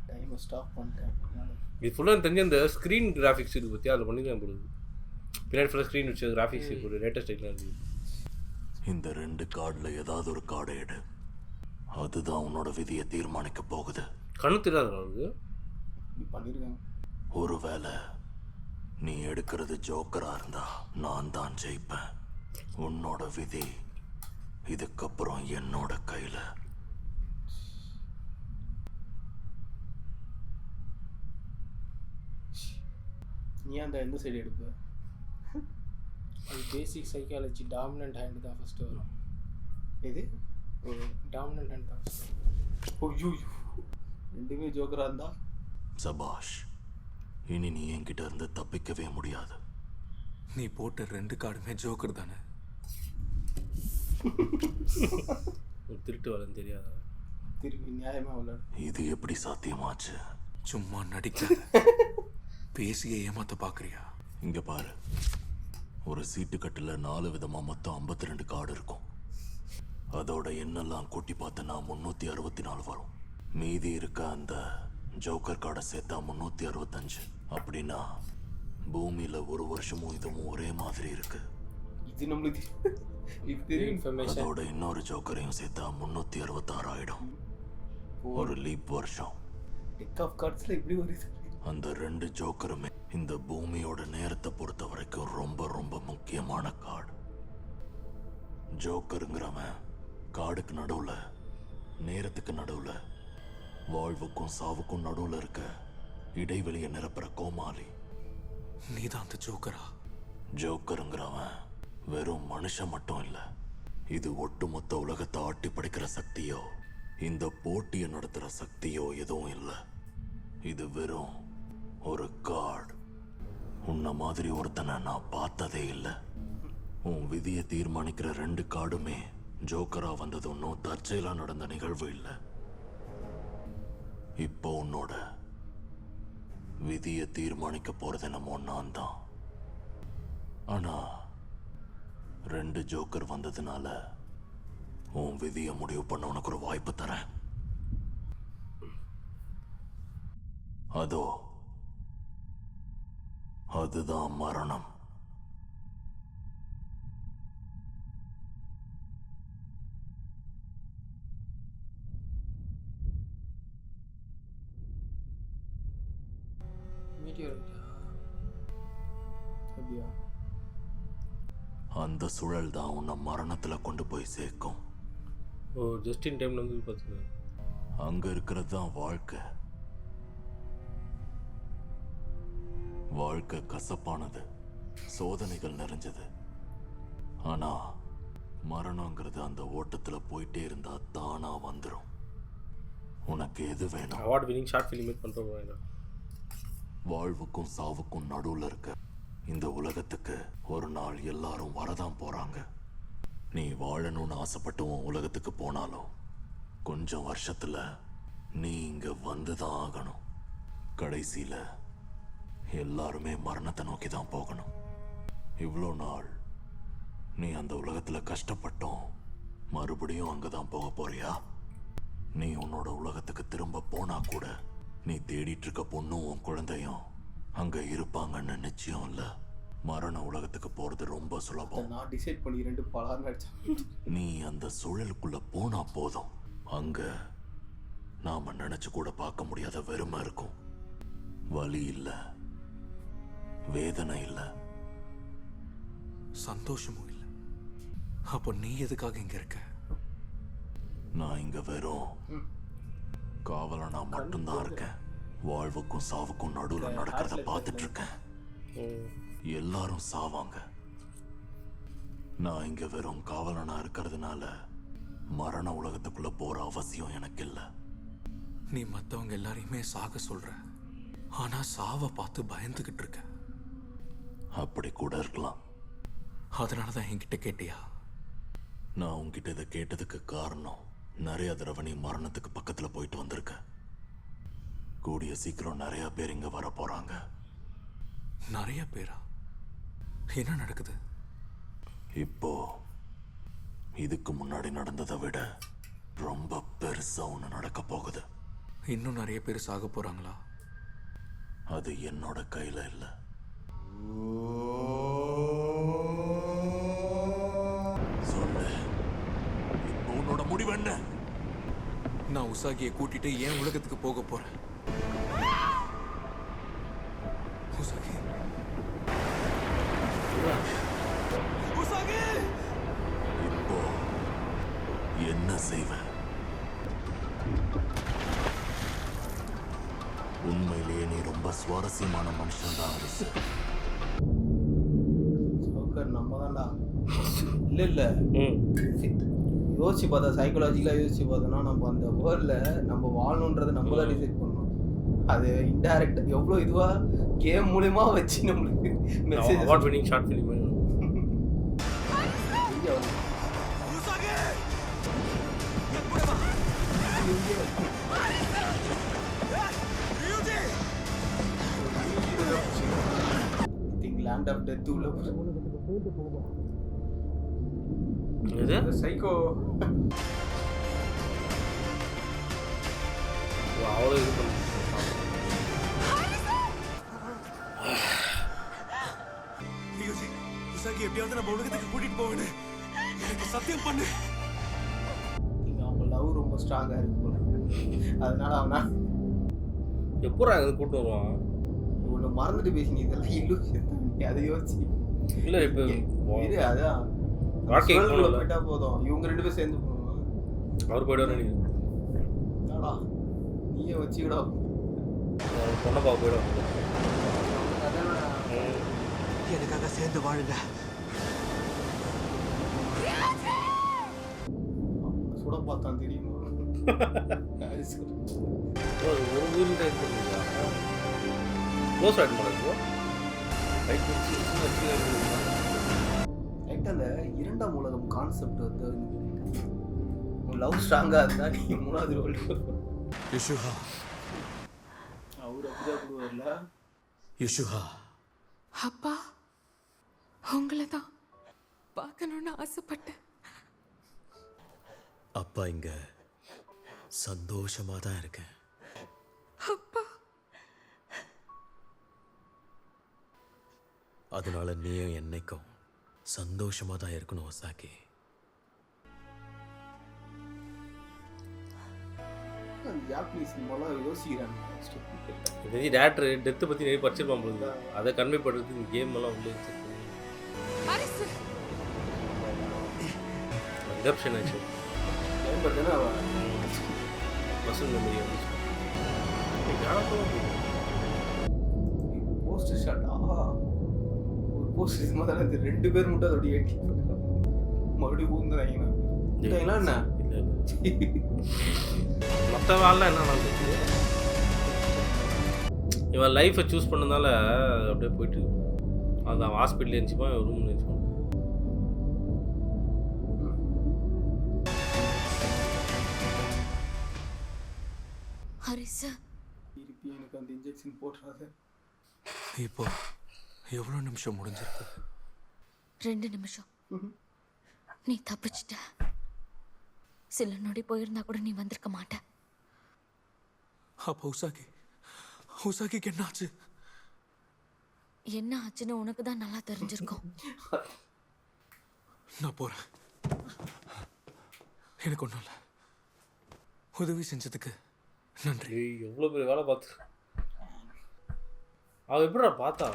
டைமை ஸ்டாப் பண்ணிட்டேன். இது ஃபுல்லாக தெரிஞ்ச இந்த ஸ்க்ரீன் கிராஃபிக்ஸ் இருக்குது பற்றி அதில் பண்ணி தான் போடுது. பின்னாடி ஃபுல்லாக ஸ்க்ரீன் வச்சு கிராஃபிக்ஸ் போடு லேட்டஸ்ட் டைப்லாம் இருக்குது. இந்த 2 கார்டுல ஏதாவது ஒரு கார்டை எடு. அதுதான் உன்னோட விதியை தீர்மானிக்க போகுது. கண்ணு தெரியாத அவருக்கு இப்படி பண்ணியிருக்காங்க. ஒருவேளை நீ எடுக்கிறது ஜோக்கரா இருந்தா நான் தான் ஜெயிப்பேன். உன்னோட விதி இதுக்கப்புறம் என்னோட கையில. நீ அந்த எந்த சைடு எடுப்ப? அது பேசிக் சைக்காலஜி. டாமினன்ட் ஹேண்ட் தான் ஃபர்ஸ்ட் வரும். எது? டாமினன்ட் ஹேண்ட் தான் first. ஐயோ ரெண்டுமே ஜோக்கரா இருந்தா சபாஷ். இனி நீ என்கிட்ட இருந்து தப்பிக்கவே முடியாது. நீ போட்ட 2 கார்டுமே ஜோக்கர் தானே? திருட்டு வரேன்னு தெரியாதா? திருப்பி நியாயமா விளையாடு. இது எப்படி சாத்தியமாச்சு? சும்மா நடிக்காத. பேசிய ஏமாத்த பாக்குறியா? இங்க பாரு. ஒரு சீட்டு கட்டுல 4 விதமா மொத்தம் 52 கார்டு இருக்கும். அதோட எண்ணெல்லாம் கூட்டி பார்த்தனா 364 வரும். மீதி இருக்க அந்த ஜோக்கர் கார்டை சேர்த்தா 365. அப்படின்னா பூமியில ஒரு வருஷமும் இதுவும் ஒரே மாதிரி இருக்கு. இது நம்மளுக்கு இது தெரியும் இன்ஃபர்மேஷன். அதோட இன்னொரு ஜோக்கரையும் சேர்த்தா 366 ஆயிடும். ஒரு லீப் வருஷம். டெக் ஆஃப் கார்ட்ஸ்ல இப்படி வருது. அந்த 2 ஜோக்கருமே இந்த பூமியோட நேரத்தை பொறுத்த வரைக்கும் ரொம்ப ரொம்ப முக்கியமான கார்டு. ஜோக்கருங்கிறவன் கார்டுக்கு நடுவுல, நேரத்துக்கு நடுவுல, வாழ்வுக்கும் சாவுக்கும் நடுவுல இருக்க இடைவெளியை நிரப்புற கோமாளி. நீதான் அந்த ஜோக்கரா? ஜோக்கருங்கிறவன் வெறும் மனுஷன் மட்டும் இல்ல. இது ஒட்டுமொத்த உலகத்தை ஆட்டி படைக்கிற சக்தியோ இந்த போட்டியை நடத்துற சக்தியோ எதுவும் இல்லை. இது வெறும் ஒரு கார்டு. உன்ன மாதிரி ஒருத்தனை நான் பார்த்ததே இல்லை. உன் விதியை தீர்மானிக்கிற 2 கார்டுமே ஜோக்கரா வந்தது ஒன்றும் தற்செயலா நடந்த நிகழ்வு இல்லை. இப்போ உன்னோட விதியை தீர்மானிக்க போறது என்னமோ நான் தான். ஆனா 2 ஜோக்கர் வந்ததுனால உன் விதியை முடிவு பண்ண உனக்கு ஒரு வாய்ப்பு தரேன். அதுதான் மரணம். அந்த சுழல் தான் உன்னை மரணத்துல கொண்டு போய் சேர்க்கும். ஓ ஜஸ்ட் இன் டைம்ல வந்து பார்த்துங்க. அங்க இருக்கிறது தான் வாழ்க்கை. வாழ்க்கை கசப்பானது, சோதனைகள் நிறைஞ்சது. ஆனா மரணங்கிறது அந்த ஓட்டத்துல போயிட்டே இருந்தா தானா வந்துடும். உனக்கு எது வேணும்? Award winning short film make பண்றோம். வாழ்வுக்கும் சாவுக்கும் நடுவுல இருக்க இந்த உலகத்துக்கு ஒரு நாள் எல்லாரும் வரதான் போறாங்க. நீ வாழணும்னு ஆசைப்பட்டு உன் உலகத்துக்கு போனாலும் கொஞ்சம் வருஷத்துல நீ இங்க வந்துதான் ஆகணும். கடைசியில எல்லாருமே மரணத்தை நோக்கி தான் போகணும். இவ்வளோ நாள் நீ அந்த உலகத்துல கஷ்டப்பட்டோம், மறுபடியும் அங்கதான் போக போறியா? நீ உன்னோட உலகத்துக்கு திரும்ப போனா கூட நீ தேடிட்டு இருக்க பொண்ணும் உன் குழந்தையும் அங்க இருப்பாங்கன்னு நிச்சயம் இல்ல. மரண உலகத்துக்கு போறது ரொம்ப சுலபம். நான் டிசைட் பண்ணி 2 பலார் அடிச்சேன். நீ அந்த சூழலுக்குள்ள போனா போதும், அங்க நாம நினைச்சு கூட பார்க்க முடியாத வெறுமை இருக்கும். வலி இல்ல, வேதனை இல்ல, சந்தோஷமும் இல்லை. அப்போ நீ எதுக்காக இங்க இருக்க? நான் இங்க வெறும் காவலனா மட்டும்தான் இருக்கேன். வாழ்வுக்கும் சாவுக்கும் நடுவுல நடக்கிறத பார்த்துட்டு இருக்கேன். எல்லாரும் சாவாங்க. நான் இங்க வெறும் காவலனா இருக்கிறதுனால மரண உலகத்துக்குள்ள போற அவசியம் எனக்கு இல்ல. நீ மத்தவங்க எல்லாரையுமே சாக சொல்ற, ஆனா சாவை பார்த்து பயந்துகிட்டு இருக்க. அப்படி கூட இருக்கலாம். அதனாலதான் என்கிட்ட கேட்டியா? நான் உன்கிட்ட இதை கேட்டதுக்கு காரணம், நிறைய தடவை நீ மரணத்துக்கு பக்கத்துல போயிட்டு வந்திருக்க. கூடிய சீக்கிரம் நிறைய பேர் இங்க வர போறாங்க. நிறைய பேரா? என்ன நடக்குது இப்போ? இதுக்கு முன்னாடி நடந்ததை விட ரொம்ப பெருசா ஒண்ணு நடக்க போகுது. இன்னும் நிறைய பேர் சாக போறாங்களா? அது என்னோட கையில இல்ல. சொல்லு, இப்போ உன்னோட முடிவு என்ன? நான் உசாகியை கூட்டிட்டு ஏன் உலகத்துக்கு போக போறேன். உசாகி, உசாகி! இப்போ என்ன செய்வ? உண்மையிலேயே நீ ரொம்ப சுவாரஸ்யமான மனுஷன் தான் அரசு. சவுக்கர் நம்ம தான்டா. இல்ல யோசிச்சு பார்த்தா, சைக்கலாஜிக்கலாக யோசிச்சு பார்த்தோன்னா நம்ம அந்த வேர்ல்டில் நம்ம வாழணுன்றதை நம்ம தான் டிசைட் பண்ணணும். அது இன்டைரக்ட் எவ்வளோ இதுவாக கேம் மூலயமா வச்சு நம்மளுக்கு message award winning short film. Usagi! என் கூட வா. ரியூஜி! லேண்ட் ஆஃப் டெத் உள்ள இது சைக்கோ அவ்வளோ இது பண்ணி ரியூஜி, உசாகி எப்படியாவது நம்ம உலகத்துக்கு கூட்டிட்டு போவேன்னு எனக்கு சத்தியம் பண்ணு. அவங்க லவ் ரொம்ப ஸ்ட்ராங்காக இருக்கு போல. அதனால அவனா எப்போ அங்கே கூப்பிட்டு வருவான்? ஒன்று மறந்துட்டு பேசினி, இதெல்லாம் இல்லூஷன் தான். நீ அதை யோசிச்சு இல்லை இப்போ இது அதான் வாழ்க்கை போயிட்டா போதும். இவங்க 2 பேரும் சேர்ந்து போகணும். அவர் போய்டுவார் நினைக்கிறேன். நீயே வச்சுக்கிடா. பொண்ணை பார்க்க போயிடும். எனக்காக சேர்ந்து வாழுங்க. சுட பார்த்தான் தெரியுமா? ஒரு ஊரில் டைப் பண்ணுவீங்களா? க்ளோஸ் ஆகிட்டு மாட்டேங்குது. Right right. அந்த 2ஆம் உலகம் கான்செப்ட் வந்து லவ் ஸ்ட்ராங்காக இருந்தால் நீ 3வது வேர்ல்டு யுஷுஹா, அவர் அப்படிதான் கொடுவார்ல. யுஷுஹா, அப்பா, உங்களை தான் பார்க்கணும்னு ஆசைப்பட்டேன். அப்பா இங்க சந்தோஷமா தான் இருக்கேன். அப்பா, அதனால நீயும் என்னைக்கும் சந்தோஷமா தான் இருக்கணும் உசாகி. ஜாப்பனீஸ் சினிமாலாம் யோசிக்கிறாங்க. தெரிஞ்சு டேரக்டர் டெத்தை பற்றி நிறைய படிச்சிருப்பான் போகுது. அதை கன்வே பண்ணுறதுக்கு இந்த கேம் எல்லாம் உள்ளே வச்சுருக்கேன். இன்டப்ஷன் ஆச்சு. மசூல் மெமரி வந்துச்சு. போஸ்டர் ஷாட்டா ஒரு போஸ்டர் சும்மா தானே 2 பேர் மட்டும் அதோட ஏட்டி மறுபடியும் ஊந்துறாங்கன்னா என்ன மற்ற வேலை என்ன நடந்துச்சு? இவன் லைஃப்பை சூஸ் பண்ணதால அப்படியே போயிட்டு அந்த ஹாஸ்பிட்டல் இருந்துச்சுப்பா ரூம் இருந்துச்சுப்பா. ஹரிசா திருப்பி எனக்கு அந்த இன்ஜெக்ஷன் போட்டுறாத. இப்போ எவ்வளோ நிமிஷம் முடிஞ்சிருக்கு? 2 நிமிஷம். நீ தப்பிச்சிட்ட. சில நொடி போயிருந்தா கூட நீ வந்திருக்க மாட்ட. அப்போ உசாகிக்கு என்னாச்சு? என்ன ஆச்சுன்னு உனக்கு தான் நல்லா தெரிஞ்சிருக்கும். நான் போறேன். எனக்கு ஒன்றும் இல்லை. உதவி செஞ்சதுக்கு நன்றி. எவ்வளோ பெரிய வேலை பார்த்து அவ எப்படிடா பார்த்தா?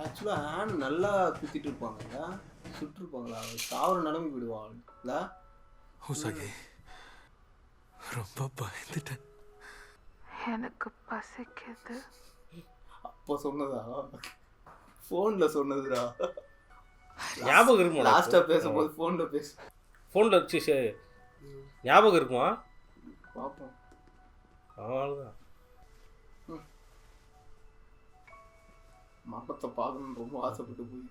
ஆக்சுவலாக ஹேண்ட் நல்லா குத்திட்டு இருப்பாங்கல்ல, சுட்டுருப்பாங்களா? சாவர நிலைமை விடுவாங்களா? உசாகி ரொம்ப பயந்துட்டேன். எனக்கு பசிக்குது. அப்போ சொன்னதா? ஃபோனில் சொன்னதுடா. ஞாபகம் இருக்குமா? லாஸ்ட்டாக பேசும்போது ஃபோனில் வச்சு ஞாபகம் இருக்குமா? பார்ப்போம். அவ்வளோதான். மரணத்தை பார்க்கணுன்னு ரொம்ப ஆசைப்பட்டு போய்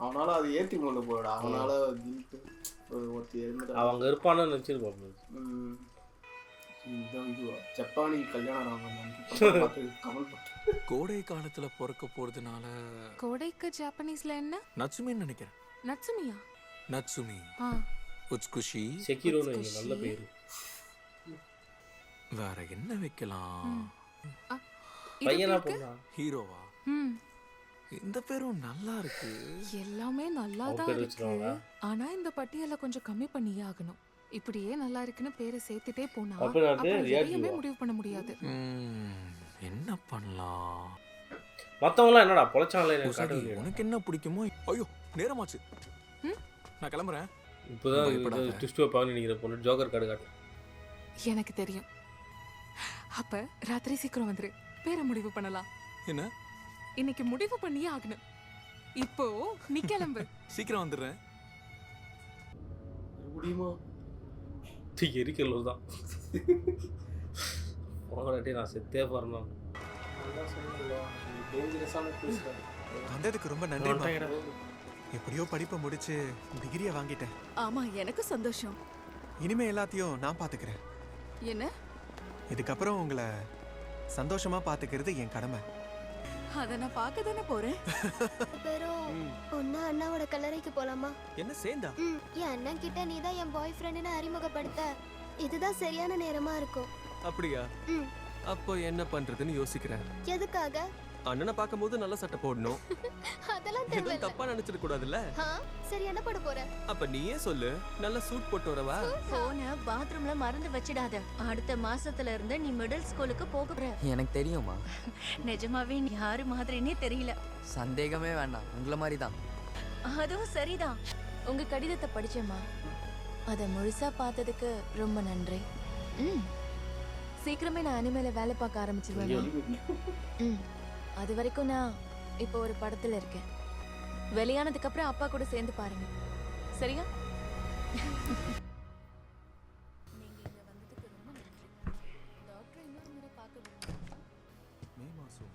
அவனால் அது ஏற்றி கொண்டு போயிடா. அவனால் கில்ட்டு ஒருத்தி இருந்துட்டு அவங்க இருப்பான்னு நினச்சிருப்பாங்க. இந்த இதுவா ஜப்பானி கல்யாணம் கமல் பட்டு கோடை காலத்துல பிறக்க போறதுனால கோடைக்கு ஜாப்பனீஸ்ல என்ன? நட்சுமின்னு நினைக்கிறேன். நட்சுமியா? நட்சுமி, உச்குஷி, செக்கிரோன்னு நல்ல பேரு. வேற என்ன வைக்கலாம்? பையனா போனா ஹீரோவா? இந்த பேரும் நல்லா இருக்கு. எல்லாமே நல்லா தான் இருக்கு. ஆனா இந்த பட்டியலை கொஞ்சம் கம்மி பண்ணியே ஆகணும். இப்படியே நல்லா இருக்குன்னு பேரை சேர்த்துட்டே போனா எதையுமே முடிவு பண்ண முடியாது. என்ன பண்ணலாம்? மத்தவங்களாம் என்னடா பொளச்சாங்களே? உனக்கு என்ன பிடிக்குமோ? ஐயோ நேரமாச்சு, நான் கிளம்புறேன். இப்போதான் ட்விஸ்ட் வைப்பாங்கன்னு நினைக்கிற பொண்ணு ஜோக்கர் கார்டு காட்டு. எனக்கு தெரியும். அப்ப ராத்திரி சீக்கிரம் வந்துரு, பேரை முடிவு பண்ணலாம். என்ன? இன்னைக்கு முடிவு பண்ணியே ஆகணும். இப்போ நீ கிளம்பு. சீக்கிரம் வந்துடுறேன். முடியுமா? எரிக்கல் தான் போகலாட்டி நான் செத்தே போறேன். வந்ததுக்கு ரொம்ப நன்றி. எப்படியோ படிப்பை முடிச்சு டிகிரியை வாங்கிட்டேன். ஆமா, எனக்கு சந்தோஷம். இனிமே எல்லாத்தையும் நான் பாத்துக்கிறேன். என்ன? இதுக்கப்புறம் உங்களை சந்தோஷமா பாத்துக்கிறது என் கடமை. அத நான் பார்க்க தானே போறேன். பேரும் ஒன்னா அண்ணாவோட கல்லறைக்கு போலாமா? என்ன சேர்ந்தா? என் அண்ணன் கிட்ட நீ தான் என் பாய் ஃப்ரெண்டுன்னு அறிமுகப்படுத்த இதுதான் சரியான நேரமா இருக்கும். அப்படியா? அப்போ என்ன பண்றதுன்னு யோசிக்கிறேன். எதுக்காக? அண்ணனை பார்க்கும்போது நல்ல சட்டை போடணும். அதெல்லாம் எதுவும் தேவையில்ல. தப்பா நினைச்சிட கூடாதுல்ல? சரி, என்ன போட போற? அப்ப நீயே சொல்லு. நல்ல சூட் போட்டு வரவா? போன பாத்ரூம்ல மறந்து வச்சிடாத. அடுத்த மாசத்துல இருந்து நீ மிடில் ஸ்கூலுக்கு போக போற. எனக்கு தெரியுமா? நிஜமாவே நீ யாரு மாதிரினே தெரியல. சந்தேகமே வேண்டாம், உங்கள மாதிரி தான். அதுவும் சரிதான். உங்க கடிதத்தை படிச்சேம்மா. அத முழுசா பார்த்ததுக்கு ரொம்ப நன்றி. சீக்கிரமே நான் அனிமேல வேலை பார்க்க ஆரம்பிச்சிருவேன். அது வரைக்கும் நான் இப்போ ஒரு படத்துல இருக்கேன். வெளியானதுக்கு அப்புறம் அப்பா கூட சேர்ந்து பாருங்க, சரியா? மே மாசம்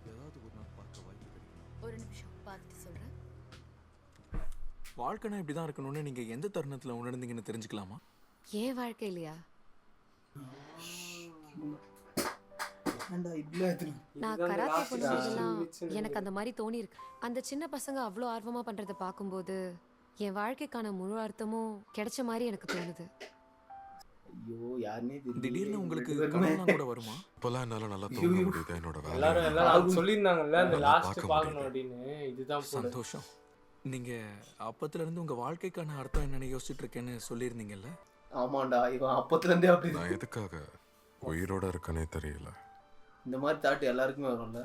ஏதாவது ஒரு நாள் பார்க்க வாய்ப்பு கிடைக்கும். ஒரு நிமிஷம் பார்த்துட்டு சொல்றேன். வாழ்க்கைனா இப்படிதான் இருக்கணும்னு நீங்க எந்த தருணத்துல உணர்ந்தீங்கன்னு தெரிஞ்சுக்கலாமா? ஏன் வாழ்க்கை இல்லையா? நான் கராத்தே பண்ணும்போதெல்லாம் எனக்கு அந்த மாதிரி தோணி இருக்கு. அந்த சின்ன பசங்க அவ்வளோ ஆர்வமா பண்றதை பார்க்கும்போது என் வாழ்க்கைக்கான முழு அர்த்தமும் கிடைச்ச மாதிரி எனக்கு தோணுது. ஐயோ, யாருனே தெரியல. திடீர்னு உங்களுக்கு கனவுலாம் கூட வருமா? இப்போலாம் என்னால நல்லா தூங்க முடியுது. என்னோட எல்லாரும் சொல்லியிருந்தாங்கல்ல அந்த லாஸ்ட் பார்க்கணும் அப்படின்னு. இதுதான் சந்தோஷம். நீங்க அப்பத்துல இருந்து உங்க வாழ்க்கைக்கான அர்த்தம் என்னன்னு யோசிச்சுட்டு இருக்கேன்னு சொல்லியிருந்தீங்கல்ல? ஆமாண்டா, இவன் அப்பத்துல இருந்தே அப்படி. நான் எதுக்காக உயிரோட இருக்கனே தெரியல. இந்த மாதிரி தாட் எல்லாருக்குமே வரும்ல.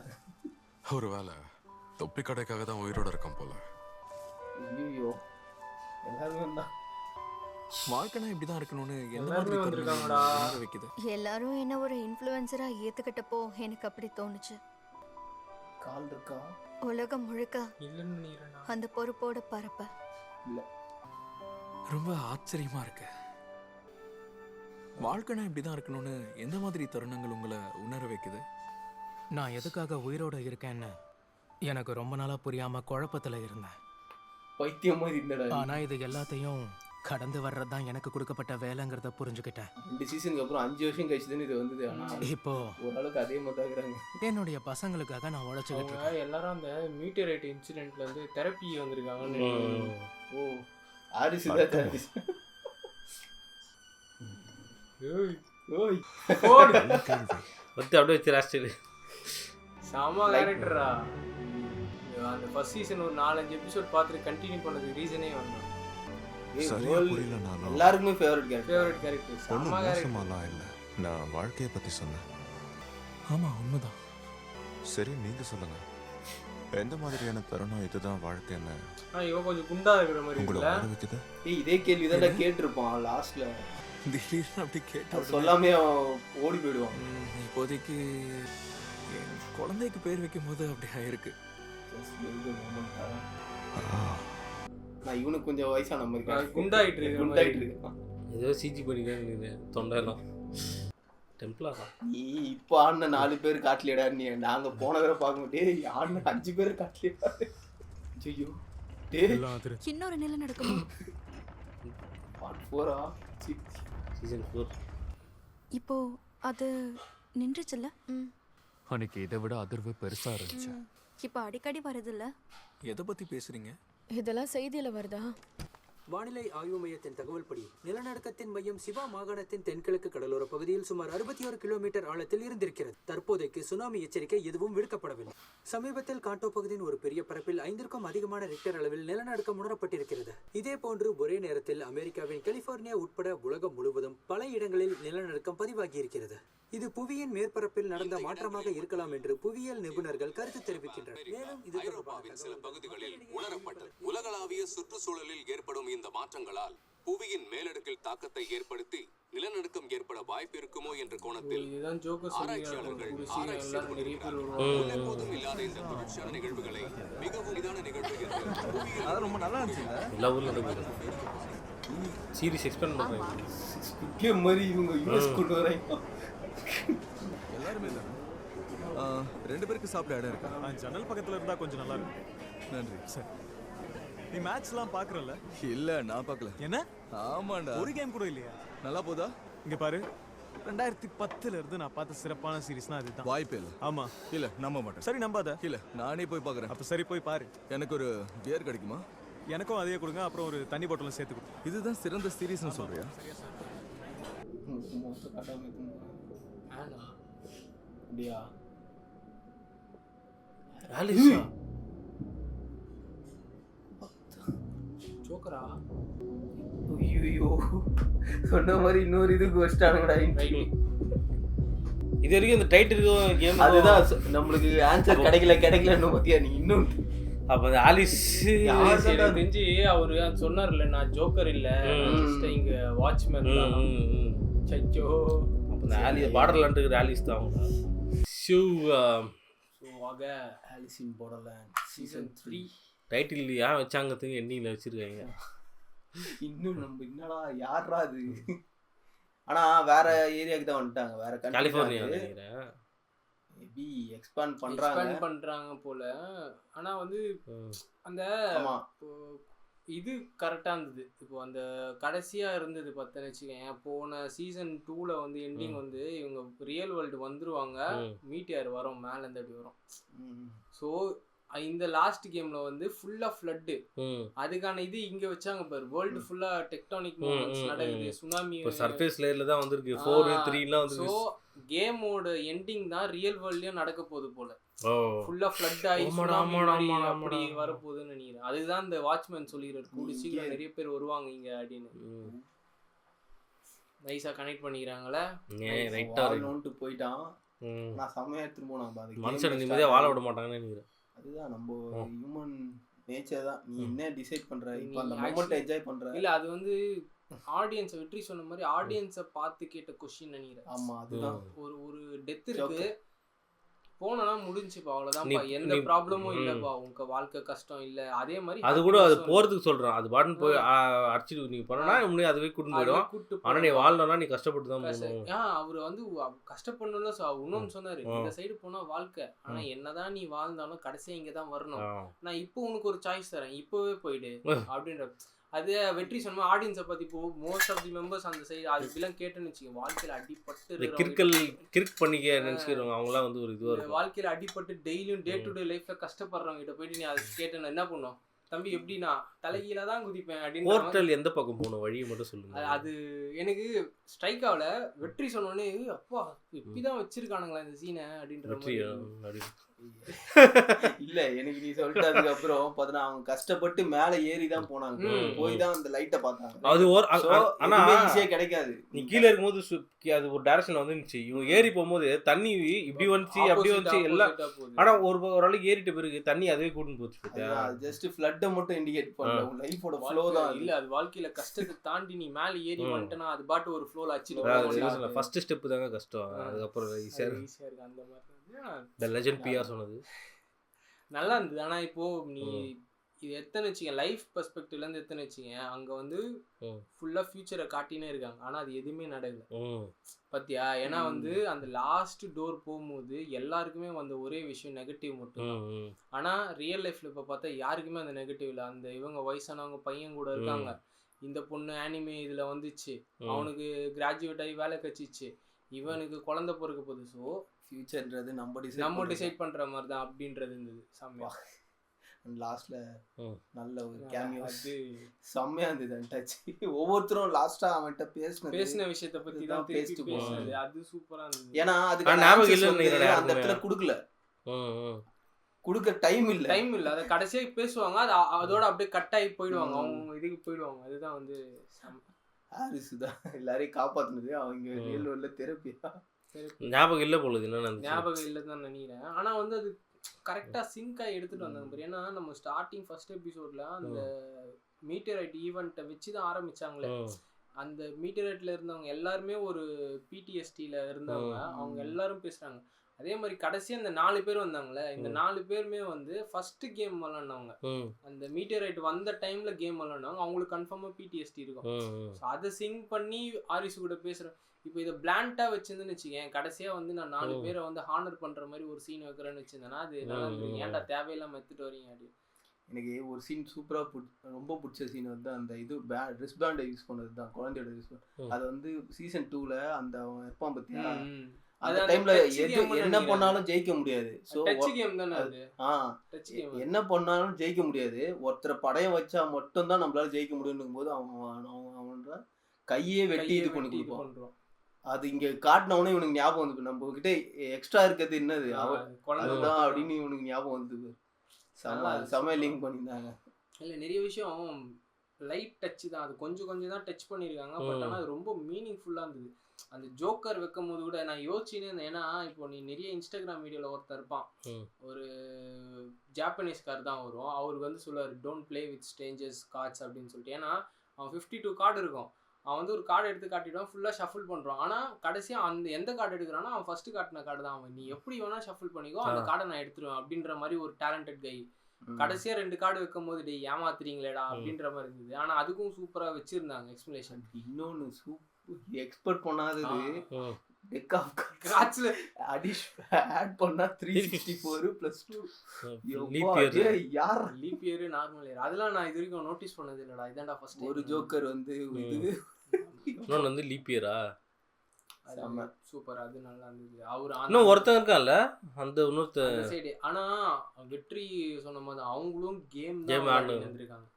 ஒருவேளை தொப்பி கடைக்காக தான் உயிரோட இருக்கேன் போல. ஐயோ, எல்லாருமே தான். வாழ்க்கைனா இப்படிதான் இருக்கணும்னு எந்த மாதிரி வந்திருக்காங்கடா வைக்குது? எல்லாரும் என்ன ஒரு இன்ஃப்ளூயன்சரா ஏத்துக்கிட்டப்போ எனக்கு அப்படி தோணுச்சு. கால் இருக்கா? உலகம் முழுக்க இல்லன்னு அந்த பொறுப்போட பரப்ப இல்ல. ரொம்ப ஆச்சரியமா இருக்கு. வாழ்க்கைனா இப்படிதான் இருக்கணும்னு எந்த மாதிரி தருணங்கள் உங்களை உணர வைக்குது? நான் எதுக்காக உயிரோட இருக்கேன்னு எனக்கு ரொம்ப நாளா புரியாம குழப்பத்துல இருந்தேன். பைத்தியம் மாதிரி இருந்தடா. ஆனா இது எல்லாத்தையும் கடந்து வர்றது தான் எனக்கு கொடுக்கப்பட்ட வேலைங்கிறத புரிஞ்சுக்கிட்டேன். 2 சீசனுக்கு அப்புறம் 5 வருஷம் கழிச்சு தான் இது வந்தது. ஆனா இப்போ ஓரளவுக்கு அதே மாதிரி தான் இருக்கிறாங்க. என்னுடைய பசங்களுக்காக நான் உழைச்சிக்கிட்டு இருக்கேன். எல்லாரும் அந்த மீட்டரைட் இன்சிடென்ட்ல வந்து தெரப்பி வந்திருக்காங்கன்னு. ஓ ஆரிஸ் தான் தெரப்பி. ஓய் ஓய் வந்து அப்படியே வச்சு ராஸ்டர் சாமா கேரக்டரா. அந்த ஃபர்ஸ்ட் சீசன் ஒரு 4-5 எபிசோட் பார்த்துட்டு கண்டினியூ பண்ணதுக்கு ரீசனே வந்தோம். சரியா புரியலனாலும் எல்லாருக்குமே ஃபேவரட் கேரக்டர். ஒன்றும் மோசமாலாம் இல்லை. நான் வாழ்க்கையை பற்றி சொன்னேன். ஆமா உண்மைதான். சரி நீங்க சொல்லுங்க, எந்த மாதிரியான தருணம் இதுதான் வாழ்க்கைன்னு இவன் கொஞ்சம் குண்டா இருக்கிற மாதிரி உங்களை இருக்குல்ல? வாழ வைக்குது? இதே கேள்வி தான் கேட்டிருப்பான் லாஸ்ட்ல. திடீர்னு அப்படி கேட்ட சொல்லாமே ஓடி போயிடுவான். இப்போதைக்கு என் குழந்தைக்கு பேர் வைக்கும் போது அப்படி ஆயிருக்கு. நான் இவனுக்கு கொஞ்சம் வயசான மாதிரி குண்டாயிட்டு இருக்கு. ஏதோ சிஜி பண்ணிக்கிறேன் தொண்டையெல்லாம் டெம்பிளா தான். நீ இப்போ ஆடின 4 பேர் காட்டலையடா. நீ நாங்க போன தடவை பார்க்க மாட்டேன் ஆடின 5 பேர் காட்டலையா? ஐயோ இன்னொரு நிலை நடக்குமா? பார்ட் 4 சீசன் 4 இப்போ அது நின்றுச்சுல்ல? அன்னைக்கு இதை விட அதிர்வு பெருசா இருந்துச்சு. இப்போ அடிக்கடி வருதுல்ல? எதை பத்தி பேசுறீங்க? இதெல்லாம் செய்தியில வருதா? வானிலை ஆய்வு மையத்தின் தகவல்படி நிலநடுக்கத்தின் மையம் சிவா மாகாணத்தின் தென்கிழக்கு கடலோர பகுதியில் சுமார் 61 கிலோமீட்டர் ஆழத்தில் இருந்திருக்கிறது. தற்போதைக்கு சுனாமி எச்சரிக்கை எதுவும் விடுக்கப்படவில்லை. சமீபத்தில் காண்டோ பகுதியின் ஒரு பெரிய பரப்பில் 5க்கும் அதிகமான ரிக்டர் அளவில் நிலநடுக்கம் உணரப்பட்டிருக்கிறது. இதே போன்று ஒரே நேரத்தில் அமெரிக்காவின் கலிபோர்னியா உட்பட உலகம் முழுவதும் பல இடங்களில் நிலநடுக்கம் பதிவாகி இருக்கிறது. இது புவியின் மேற்பரப்பில் நடந்த மாற்றமாக இருக்கலாம் என்று புவியியல் நிபுணர்கள் கருத்து தெரிவிக்கின்றனர். மேலும் இது ஐரோப்பாவின் சில பகுதிகளில் உணரப்பட்டது. உலகளாவிய சுற்றுச்சூழலில் ஏற்படும் இந்த மாற்றங்களால் புவியின் மேலடுக்கில் தாக்கத்தை ஏற்படுத்தி நிலநடுக்கம் ஏற்பட வாய்ப்பு இருக்குமோ என்ற கோணத்தில் ஆராய்ச்சியாளர்கள் ஆராய்ச்சி செய்து வருகிறார்கள். எப்போதும் இல்லாத இந்த தொடர்ச்சியான நிகழ்வுகளை மிகவும் நிதான நிகழ்வு என்று புவியியல் ரொம்ப நல்லா இருந்துச்சு. எல்லா ஊர்ல நடக்குது. சீரிஸ் எக்ஸ்பேண்ட் பண்றாங்க. கேம் மாதிரி இவங்க யூஎஸ் கொண்டு வராங்க. எல்லாருமே தானே? 2 பேருக்கு சாப்பிட இடம் இருக்கா? ஜன்னல் பக்கத்துல இருந்தா கொஞ்சம் நல்லா இருக்கும். நன்றி. சரி, நீ மேட்ச்லாம் பாக்குறல? இல்ல, நான் பார்க்கல. என்ன? ஆமாண்டா. ஒரு கேம் கூட இல்லையா? நல்லா போதா? இங்க பாரு, 2010ல இருந்து நான் பார்த்த சிறப்பான சீரிஸ்னா அதுதான். வாய்ப்பே இல்ல. ஆமா. இல்ல, நம்ப மாட்டேன். சரி, நம்பாத. இல்ல, நானே போய் பார்க்கறேன். அப்ப சரி, போய் பாரு. எனக்கு ஒரு பியர் கிடைக்குமா? எனக்கும் அதே கொடுங்க, அப்புறம் ஒரு தண்ணி பாட்டிலும் சேர்த்து கொடு. இதுதான் சிறந்த சீரிஸ்னு சொல்றியா? அப்படியா? ஆலிஸா ஜோக்கரா? ஐயோ, சொன்ன மாதிரி இன்னொரு இதுக்கு வச்சிட்டானுங்கடா. இது வரைக்கும் இந்த டைட்டிலுக்கும் கேம் அதுதான் நம்மளுக்கு ஆன்சர் கிடைக்கலன்னு பார்த்தியா நீ இன்னும். அப்ப அந்த ஆலிஸ் தெரிஞ்சு அவரு சொன்னார்ல, நான் ஜோக்கர் இல்ல, இங்க வாட்ச்மேன் தான். சச்சோ, அப்ப இந்த ஆலிஸ் பார்டர்லாண்டுக்கு ஆலிஸ் தான் அவங்க. ஆலிஸ் இன் பார்டர்லாண்ட் சீசன் 3 டைட்டில் ஏன் வச்சாங்கிறதுக்கு எண்டிங்ல வச்சிருக்காங்க. இன்னும் நம்ம என்னடா யாரா அது? ஆனா வேற ஏரியாக்கு தான் வந்துட்டாங்க. வேற கலிபோர்னியா நினைக்கிறேன். மேபி எக்ஸ்பாண்ட் பண்றாங்க போல. ஆனா வந்து அந்த இது கரெக்டா இருந்தது. இப்போ அந்த கடைசியா இருந்தது பார்த்தேன்னு வச்சுக்கேன். போன சீசன் 2ல வந்து எண்டிங் வந்து இவங்க ரியல் வேர்ல்டு வந்துருவாங்க, மீட்டியார் வரும் மேல இருந்து அப்படி வரும். ஸோ இந்த லாஸ்ட் கேம்ல வந்து ஃபுல்லா ஃப்ளட். அதுக்கான இது இங்க வச்சாங்க பாரு. வேர்ல்டு ஃபுல்லா டெக்டானிக் மூவ்மெண்ட்ஸ் நடக்குது. சுனாமி சர்ஃபேஸ் லேயர்ல தான் வந்திருக்கு. 4 3லாம் வந்திருக்கு. சோ கேமோட எண்டிங் தான் ரியல் வேர்ல்ட்லயும் நடக்க போகுது போல. ஃபுல்லா ஃப்ளட் ஆகி அப்படி வர போகுதுன்னு நினைக்கிறேன். அதுதான் இந்த வாட்ச்மேன் சொல்லிடுறாரு, கூடி சீக்கிரம் நிறைய பேர் வருவாங்க இங்க அப்படின்னு. நைஸா கனெக்ட் பண்ணிக்கிறாங்களே. ரைட்டா நோண்டு போயிட்டான். நான் சமயா திரும்ப நான் பாதி மனுஷன் நிம்மதியா வாழ விட மாட்டாங்கன்னு நினைக்கிறேன். அதுதான் நம்ம ஹியூமன் நேச்சர் தான். நீ என்ன டிசைட் பண்ற, இப்போ அந்த மொமெண்ட் என்ஜாய் பண்ற இல்ல? அது வந்து ஆடியன்ஸ் வெற்றி சொன்ன மாதிரி ஆடியன்ஸை பார்த்து கேட்ட கொஸ்டின் நினைக்கிறேன். ஆமா, அதுதான். ஒரு டெத் இருக்கு, போனா முடிஞ்சுப்பா அவ்வளவுதான்ப்பா. எந்த ப்ராப்ளமும் இல்லப்பா. உங்க வாழ்க்கை கஷ்டம் இல்ல. அதே மாதிரி அது கூட அது போறதுக்கு சொல்றான். அது பாட்டுன்னு போய் அடிச்சிட்டு நீ போனா முன்னாடி அதுவே கூட்டிட்டு போயிடும். ஆனா நீ வாழ்ந்தோம்னா நீ கஷ்டப்பட்டு தான் போகணும். அவரு வந்து கஷ்டப்படணும்ல. இன்னொன்னு சொன்னாரு, இந்த சைடு போனா வாழ்க்கை, ஆனா என்னதான் நீ வாழ்ந்தாலும் கடைசியா இங்கதான் வரணும். நான் இப்போ உனக்கு ஒரு சாய்ஸ் தரேன், இப்பவே போயிடு அப்படின்ற. அது வெற்றி சொன்ன ஆடியன்ஸை பத்தி இப்போ மோஸ்ட் ஆஃப் தி மெம்பர்ஸ் அந்த சைடு அதுக்கெல்லாம் கேட்டுன்னு வச்சுக்கோங்க, வாழ்க்கையில அடிபட்டு கிரிக் பண்ணிக்க நினைச்சுக்கிறவங்க அவங்களாம் வந்து ஒரு இதுவாக இருக்கும். வாழ்க்கையில அடிபட்டு டெய்லியும் டே டு டே லைஃப்ல கஷ்டப்படுறவங்க கிட்ட போயிட்டு நீ அதை கேட்டேன்னு என்ன பண்ணும்? தம்பி எப்படின்னா தலைகீழ தான் குதிப்பேன் அப்படின்னு. போர்ட்டல் எந்த பக்கம் போகணும் வழியை மட்டும் சொல்லுங்க. அது எனக்கு ஸ்ட்ரைக் ஆகல. வெற்றி சொன்னோடனே அப்பா இப்படிதான் வச்சிருக்கானுங்களா இந்த சீனை அப்படின்ற. இல்ல எனக்கு நீ சொல்லிட்டு அதுக்கப்புறம் பார்த்தா அவங்க கஷ்டப்பட்டு மேல ஏறி தான் போனாங்க, போய் தான் அந்த லைட்டை பார்த்தாங்க. அது ஆனா ஈஸியா கிடைக்காது. நீ கீழே இருக்கும்போது அது ஒரு டைரக்ஷன்ல வந்துச்சு, இவங்க ஏறி போகும்போது தண்ணி இப்படி வந்துச்சு அப்படி வந்துச்சு எல்லாம். ஆனா ஒரு அளவுக்கு ஏறிட்ட பிறகு தண்ணி அதுவே கூட்டின்னு போச்சு. ஜஸ்ட் ஃப்ளட்டை மட்டும் இண்டிகேட் பண்ணல, உன் லைஃபோட ஃப்ளோ தான். இல்ல அது வாழ்க்கையில கஷ்டத்தை தாண்டி நீ மேல ஏறி வந்துட்டனா அது பாட்டு ஒரு ஃப்ளோல அடிச்சிட்டு ஃபர்ஸ்ட் ஸ்டெப் தாங்க கஷ்டம், அதுக்கப்புறம் ஈஸியா இருக்கு. அந்த மாதிரி தி லெஜெண்ட் பிஆர் சொன்னது நல்லா இருந்தது. ஆனா இப்போ நீ இது எத்தனை வச்சுக்க லைஃப் பெர்ஸ்பெக்டிவ்ல இருந்து எத்தனை வச்சுங்க, அங்க வந்து ஃபுல்லா ஃபியூச்சரை காட்டினே இருக்காங்க, ஆனா அது எதுவுமே நடக்கல பத்தியா. ஏன்னா வந்து அந்த லாஸ்ட் டோர் போகும்போது எல்லாருக்குமே வந்த ஒரே விஷயம் நெகட்டிவ் மட்டும். ஆனா ரியல் லைஃப்ல இப்ப பார்த்தா யாருக்குமே அந்த நெகட்டிவ் இல்லை. அந்த இவங்க வயசானவங்க பையன் கூட இருக்காங்க, இந்த பொண்ணு ஆனிமே இதுல வந்துச்சு, அவனுக்கு கிராஜுவேட் ஆகி வேலை கச்சிச்சு, இவனுக்கு குழந்தை பிறக்க போகுது. ஸோ ஃபியூச்சர்ன்றது நம்ம டிசைட் பண்ற மாதிரி தான் அப்படின்றது இருந்தது. செம்மையா லாஸ்ட்ல நல்ல ஒரு கேமியோ செம்மையா இருந்தது. டச் ஒவ்வொருத்தரும் லாஸ்டா அவன்கிட்ட பேசின விஷயத்தை பத்தி தான் பேசினது, அது சூப்பரா இருந்தது. ஏன்னா அதுக்கு அந்த இடத்துல கொடுக்கல, கொடுக்க டைம் இல்ல. அதை கடைசியா பேசுவாங்க, அது அதோட அப்படியே கட் ஆகி போயிடுவாங்க, அவங்க இதுக்கு போயிடுவாங்க. அதுதான் வந்து ஹாரிசுதான் எல்லாரையும் காப்பாத்துனது. அவங்க ரியல் வேர்ல்ட்ல தெரப்பியா ஞாபகம் இல்லை போல, ஞாபகம் இல்லைன்னு நினைக்கிறேன். ஆனா வந்து அது கரெக்டா சிங்க் ஆகி எடுத்துட்டு வந்தாங்க. ஏன்னா நம்ம ஸ்டார்டிங் ஃபர்ஸ்ட் எபிசோட்ல அந்த மீட்டரைட் ஈவெண்ட்டை வச்சுதான் ஆரம்பிச்சாங்களே. அந்த மீட்டரைட்ல இருந்தவங்க எல்லாருமே ஒரு பிடிஎஸ்டில இருந்தவங்க, அவங்க எல்லாரும் பேசுறாங்க. அதே மாதிரி கடைசியா அந்த 4 பேர் வந்தாங்களே, இந்த 4 பேருமே வந்து ஃபர்ஸ்ட் கேம் விளையாடுனவங்க. அந்த மீட்டரைட் வந்த டைம்ல கேம் விளையாடுனவங்க, அவங்களுக்கு கன்ஃபார்மா பிடிஎஸ்டி இருக்கும். அதை சிங்க் பண்ணி ஆரிசு கூட பேசுறேன். இப்போ இதை பிளான்டா வச்சிருந்துன்னு வச்சுக்கேன், கடைசியா வந்து நான் 4 பேரை வந்து ஹானர் பண்ற மாதிரி ஒரு சீன் வைக்கிறேன்னு வச்சிருந்தேன்னா அது நல்லா இருக்கு. ஏன்டா தேவையில்லாம எடுத்துட்டு வரீங்க அப்படி. எனக்கு ஒரு சீன் சூப்பரா ரொம்ப பிடிச்ச சீன் வந்து அந்த இது ரிஸ்பேண்டை யூஸ் பண்ணது தான், குழந்தையோட ரிஸ்பேண்ட். அது வந்து சீசன் 2ல அந்த அவன் இருப்பான் பத்தியா, அந்த டைம்ல என்ன பண்ணாலும் ஜெயிக்க முடியாது. ஸோ என்ன பண்ணாலும் ஜெயிக்க முடியாது, ஒருத்தரை படையம் வச்சா மட்டும்தான் நம்மளால ஜெயிக்க முடியும் போது அவன் கையே வெட்டி இது பண்ணி கொடுப்பான். அது இங்க காட்டினவனே இவனுக்கு ஞாபகம் வந்து நம்ம கிட்ட எக்ஸ்ட்ரா இருக்கிறது என்னது அதுதான் அப்படின்னு இவனுக்கு ஞாபகம் வந்து செம லிங்க் பண்ணியிருந்தாங்க. இல்லை நிறைய விஷயம் லைட் டச் தான், அது கொஞ்சம் தான் டச் பண்ணியிருக்காங்க. பட் ஆனால் அது ரொம்ப மீனிங்ஃபுல்லாக இருந்தது. அந்த ஜோக்கர் வைக்கும் போது கூட நான் யோசிச்சுன்னு இருந்தேன். ஏன்னா இப்போ நீ நிறைய இன்ஸ்டாகிராம் வீடியோவில் ஒருத்தர் இருப்பான், ஒரு ஜாப்பனீஸ்கார் தான் வரும், அவருக்கு வந்து சொல்லுவார் don't play with strangers cards அப்படின்னு சொல்லிட்டு. ஏன்னா அவன் 52 கார்டு இருக்கும், அவன் வந்து ஒரு கார்டு எடுத்து காட்டிடுவான், ஃபுல்லாக ஷஃபிள் பண்ணுறான். ஆனால் கடைசியாக அந்த எந்த கார்டு எடுக்கிறானோ அவன் ஃபர்ஸ்ட் காட்டின கார்டு தான் அவன், நீ எப்படி வேணால் ஷஃபிள் பண்ணிக்கோ, அந்த கார்டை நான் எடுத்துருவேன் அப்படின்ற மாதிரி ஒரு டேலண்டட் கை. கடைசியாக 2 கார்டு வைக்கும் போது டே ஏமாத்துறீங்களேடா அப்படின்ற மாதிரி இருந்தது. ஆனால் அதுக்கும் சூப்பராக வச்சிருந்தாங்க எக்ஸ்பிளேஷன். இன்னொன்று எக்ஸ்பெக்ட் பண்ணாதது டெக் ஆஃப் கார்ட்ஸ்ல அடிஷ் ஆட் பண்ணா 354 + 2 யார் லீப் இயர் நார்மல் இயர் அதெல்லாம் நான் இது வரைக்கும் நோட்டீஸ் பண்ணது இல்லடா. இதான்டா ஃபர்ஸ்ட் ஒரு ஜோக்கர் வந்து இது இன்னொன்று வந்து லீப் இயரா சூப்பர், அது நல்லா இருந்தது. அவர் இன்னும் ஒருத்தன் இருக்கான்ல அந்த இன்னொருத்த சைடு. ஆனா வெற்றி சொன்ன மாதிரி அவங்களும் கேம் தான் வந்திருக்காங்க.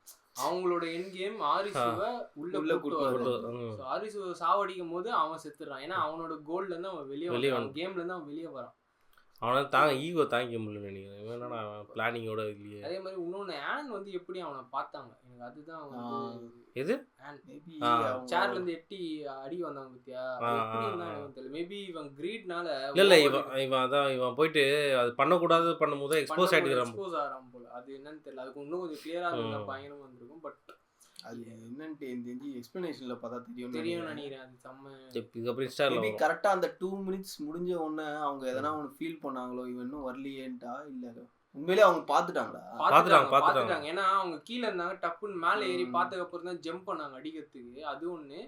அவங்களோட என் கேம் ஆரிசுவை உள்ள கூட்டு ஆரிசுவை சாவடிக்கும் போது அவன் செத்துறான். ஏன்னா அவனோட கோல்ல இருந்து அவன் வெளியே கேம்ல இருந்து அவன் வெளியே வரான். அவனை ஈகோ தாங்கிக்க முடியல நினைக்கிறேன். வேணா பிளானிங்கோட இல்லையே. அதே மாதிரி இன்னொன்று ஆன் வந்து எப்படி அவனை பார்த்தாங்க எனக்கு அதுதான் வந்து எது சேர்ல இருந்து எட்டி அடி வந்தாங்க பத்தியா, எப்படி இருந்தாங்க தெரியல. மேபி இவன் கிரீட்னால இல்ல இவன் அதான் இவன் போயிட்டு அது பண்ணக்கூடாது பண்ணும்போது எக்ஸ்போஸ் ஆகிட்டு எக்ஸ்போஸ் ஆகிறான் போல. அது என்னன்னு தெரியல, அதுக்கு இன்னும் கொஞ்சம் கிளியரா இருந்தா பயங்கரமா வந்திருக்கும். பட் அது என்னன்ட்டு எனக்கு தெரிஞ்சு எக்ஸ்பிளனேஷன்ல பார்த்தா தெரியும் நினைக்கிறேன். அது செம்ம இதுக்கப்புறம் இன்ஸ்டால மேபி கரெக்டாக அந்த 2 மினிட்ஸ் முடிஞ்ச உடனே அவங்க எதனா ஒன்று ஃபீல் பண்ணாங்களோ இவன் இன்னும் வரலையேன்ட்டா இல்லை உண்மையிலே அவங்க பார்த்துட்டாங்களா? பார்த்துட்டாங்க. ஏன்னா அவங்க கீழே இருந்தாங்க, டப்புன்னு மேலே ஏறி பார்த்ததுக்கு அப்புறம் தான் ஜம்ப் பண்ணாங்க அடிக்கிறதுக்கு. அது ஒன்று.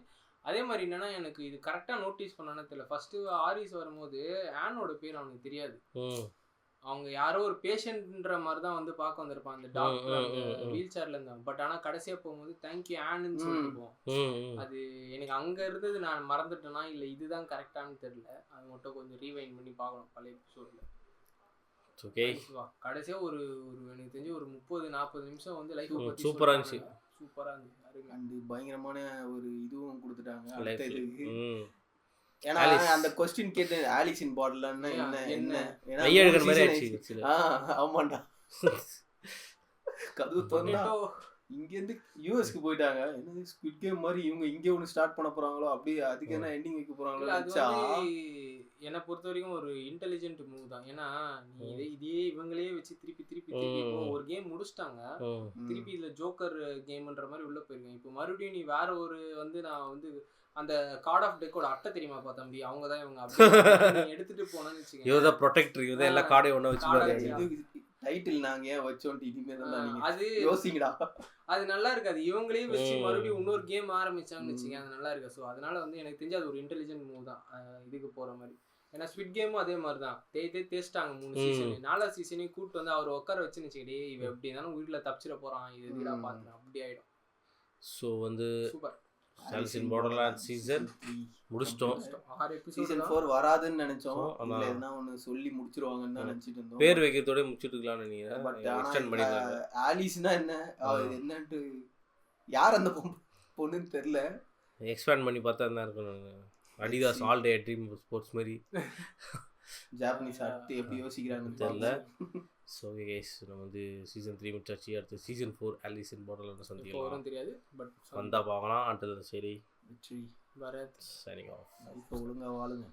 அதே மாதிரி என்னன்னா எனக்கு இது கரெக்டாக நோட்டீஸ் பண்ணானே தெரியல. ஃபர்ஸ்ட் ஆரிஸ் வரும்போது ஆனோட பேர் அவனுக்கு தெரியாது. அவங்க யாரோ ஒரு பேஷண்ட்ன்ற மாதிரி தான் வந்து பார்க்க வந்திருப்பான் அந்த டாக்டர் அந்த வீல் சேர்ல இருந்தாங்க. பட் ஆனால் கடைசியாக போகும்போது தேங்க்யூ ஆனுன்னு சொல்லிருப்போம். அது எனக்கு அங்கே இருந்தது நான் மறந்துட்டேன்னா இல்லை இதுதான் கரெக்டானு தெரியல. அது மட்டும் கொஞ்சம் ரீவைண்ட் பண்ணி பார்க்கணும் பழைய எபிசோட்ல. கடைசியா ஒரு எனக்கு தெரிஞ்சு ஒரு 30-40 நிமிஷம் வந்து லைஃப் பத்தி சூப்பரா இருந்துச்சு. சூப்பரா இருந்துச்சு. அண்ட் பயங்கரமான ஒரு இதுவும் கொடுத்துட்டாங்க அடுத்த இதுக்கு. ஏன்னா அந்த கொஸ்டின் கேட்டு ஆலிஸ் இன் பார்டர்லன்னா என்ன ஐயழுகிற மாதிரி ஆயிடுச்சு. ஆமாண்டா கதவு திறந்தா இங்கேருந்து யூஎஸ்க்கு போயிட்டாங்க. என்னது ஸ்குவிட் கேம் மாதிரி இவங்க இங்கே ஒன்று ஸ்டார்ட் பண்ண போகிறாங்களோ அப்படி அதுக்கு என்ன எண்டிங் வைக்க போகிறாங்களோ. என்னை பொறுத்த வரைக்கும் ஒரு இன்டெலிஜென்ட் மூவ் தான். ஏன்னா நீ இதே இவங்களே வச்சு திருப்பி ஒரு கேம் முடிச்சிட்டாங்க. திருப்பி இதில் ஜோக்கர் கேம்ன்ற மாதிரி உள்ளே போயிருக்கேன். இப்போ மறுபடியும் நீ வேற ஒரு வந்து நான் வந்து அந்த கார்ட் ஆஃப் டெக்கோட அட்டை தெரியுமாப்பா தம்பி, அவங்க தான் இவங்க அப்படி எடுத்துட்டு போனான்னு வச்சுக்கோங்க. இவங்க தான் ப்ரொடெக்டர், இவங்க எல்லா கார்டையும் ஒண்ணா வச்சு டைட்டில் நாங்க ஏன் வச்சோன்ட்டு இனிமே தான் அது யோசிங்கடா. அது நல்லா இருக்காது. இவங்களே வச்சு மறுபடியும் இன்னொரு கேம் ஆரம்பிச்சாங்கன்னு வச்சுக்கோங்க, அது நல்லா இருக்கு. ஸோ அதனால வந்து எனக்கு தெரிஞ்சு அது ஒரு இன்டெலிஜென்ட் மூவ் தான் இதுக்கு போற மாதிரி. ஏன்னா ஸ்விட் கேமும் அதே மாதிரி தான் தேய்ச்சிட்டாங்க 3 சீசன். 4வது சீசனையும் கூப்பிட்டு வந்து அவர் உட்கார வச்சுன்னு வச்சுக்கிட்டே இவன் எப்படி இருந்தாலும் வீட்டில் தப்பிச்சிட போறான், இது எதுடா பார்த்துறேன் அப்படி ஆயிடும். ஸோ வந்து சூப்பர் ஆலிஸ் இன் பார்டர்லாண்ட் சீசன் முடிச்சிட்டோம். சீசன் 4 வராதுன்னு நினைச்சோம். இல்ல எதனா ஒன்னு சொல்லி முடிச்சிருவாங்கன்னு தான் நினைச்சிட்டு இருந்தோம். பேர் வைக்கிறதோட முடிச்சிட்டுக்கலாம்னு நினைக்கிறேன். பட் எக்ஸ்டெண்ட் பண்ணிட்டாங்க. ஆலிஸ்னா என்ன என்னன்னு யார் அந்த பொண்ணுன்னு தெரியல. எக்ஸ்பேண்ட் பண்ணி பார்த்தா தான் இருக்கும். Adidas all day dream sports மாதிரி ஜாப்பனீஸ் அடுத்து எப்படி யோசிக்கிறாங்கன்னு தெரியல. ஸோ ஓகே கைஸ், நம்ம வந்து சீசன் 3 முடிச்சாச்சு. அடுத்து சீசன் 4 ஆலிஸ் இன் பார்டர்லாண்ட் சந்திக்கலாம். தெரியாது பட் வந்தா பார்க்கலாம். அன்டில் சரி பரத் சைனிங் ஆஃப். இப்போ ஒழுங்கா வாழுங்க.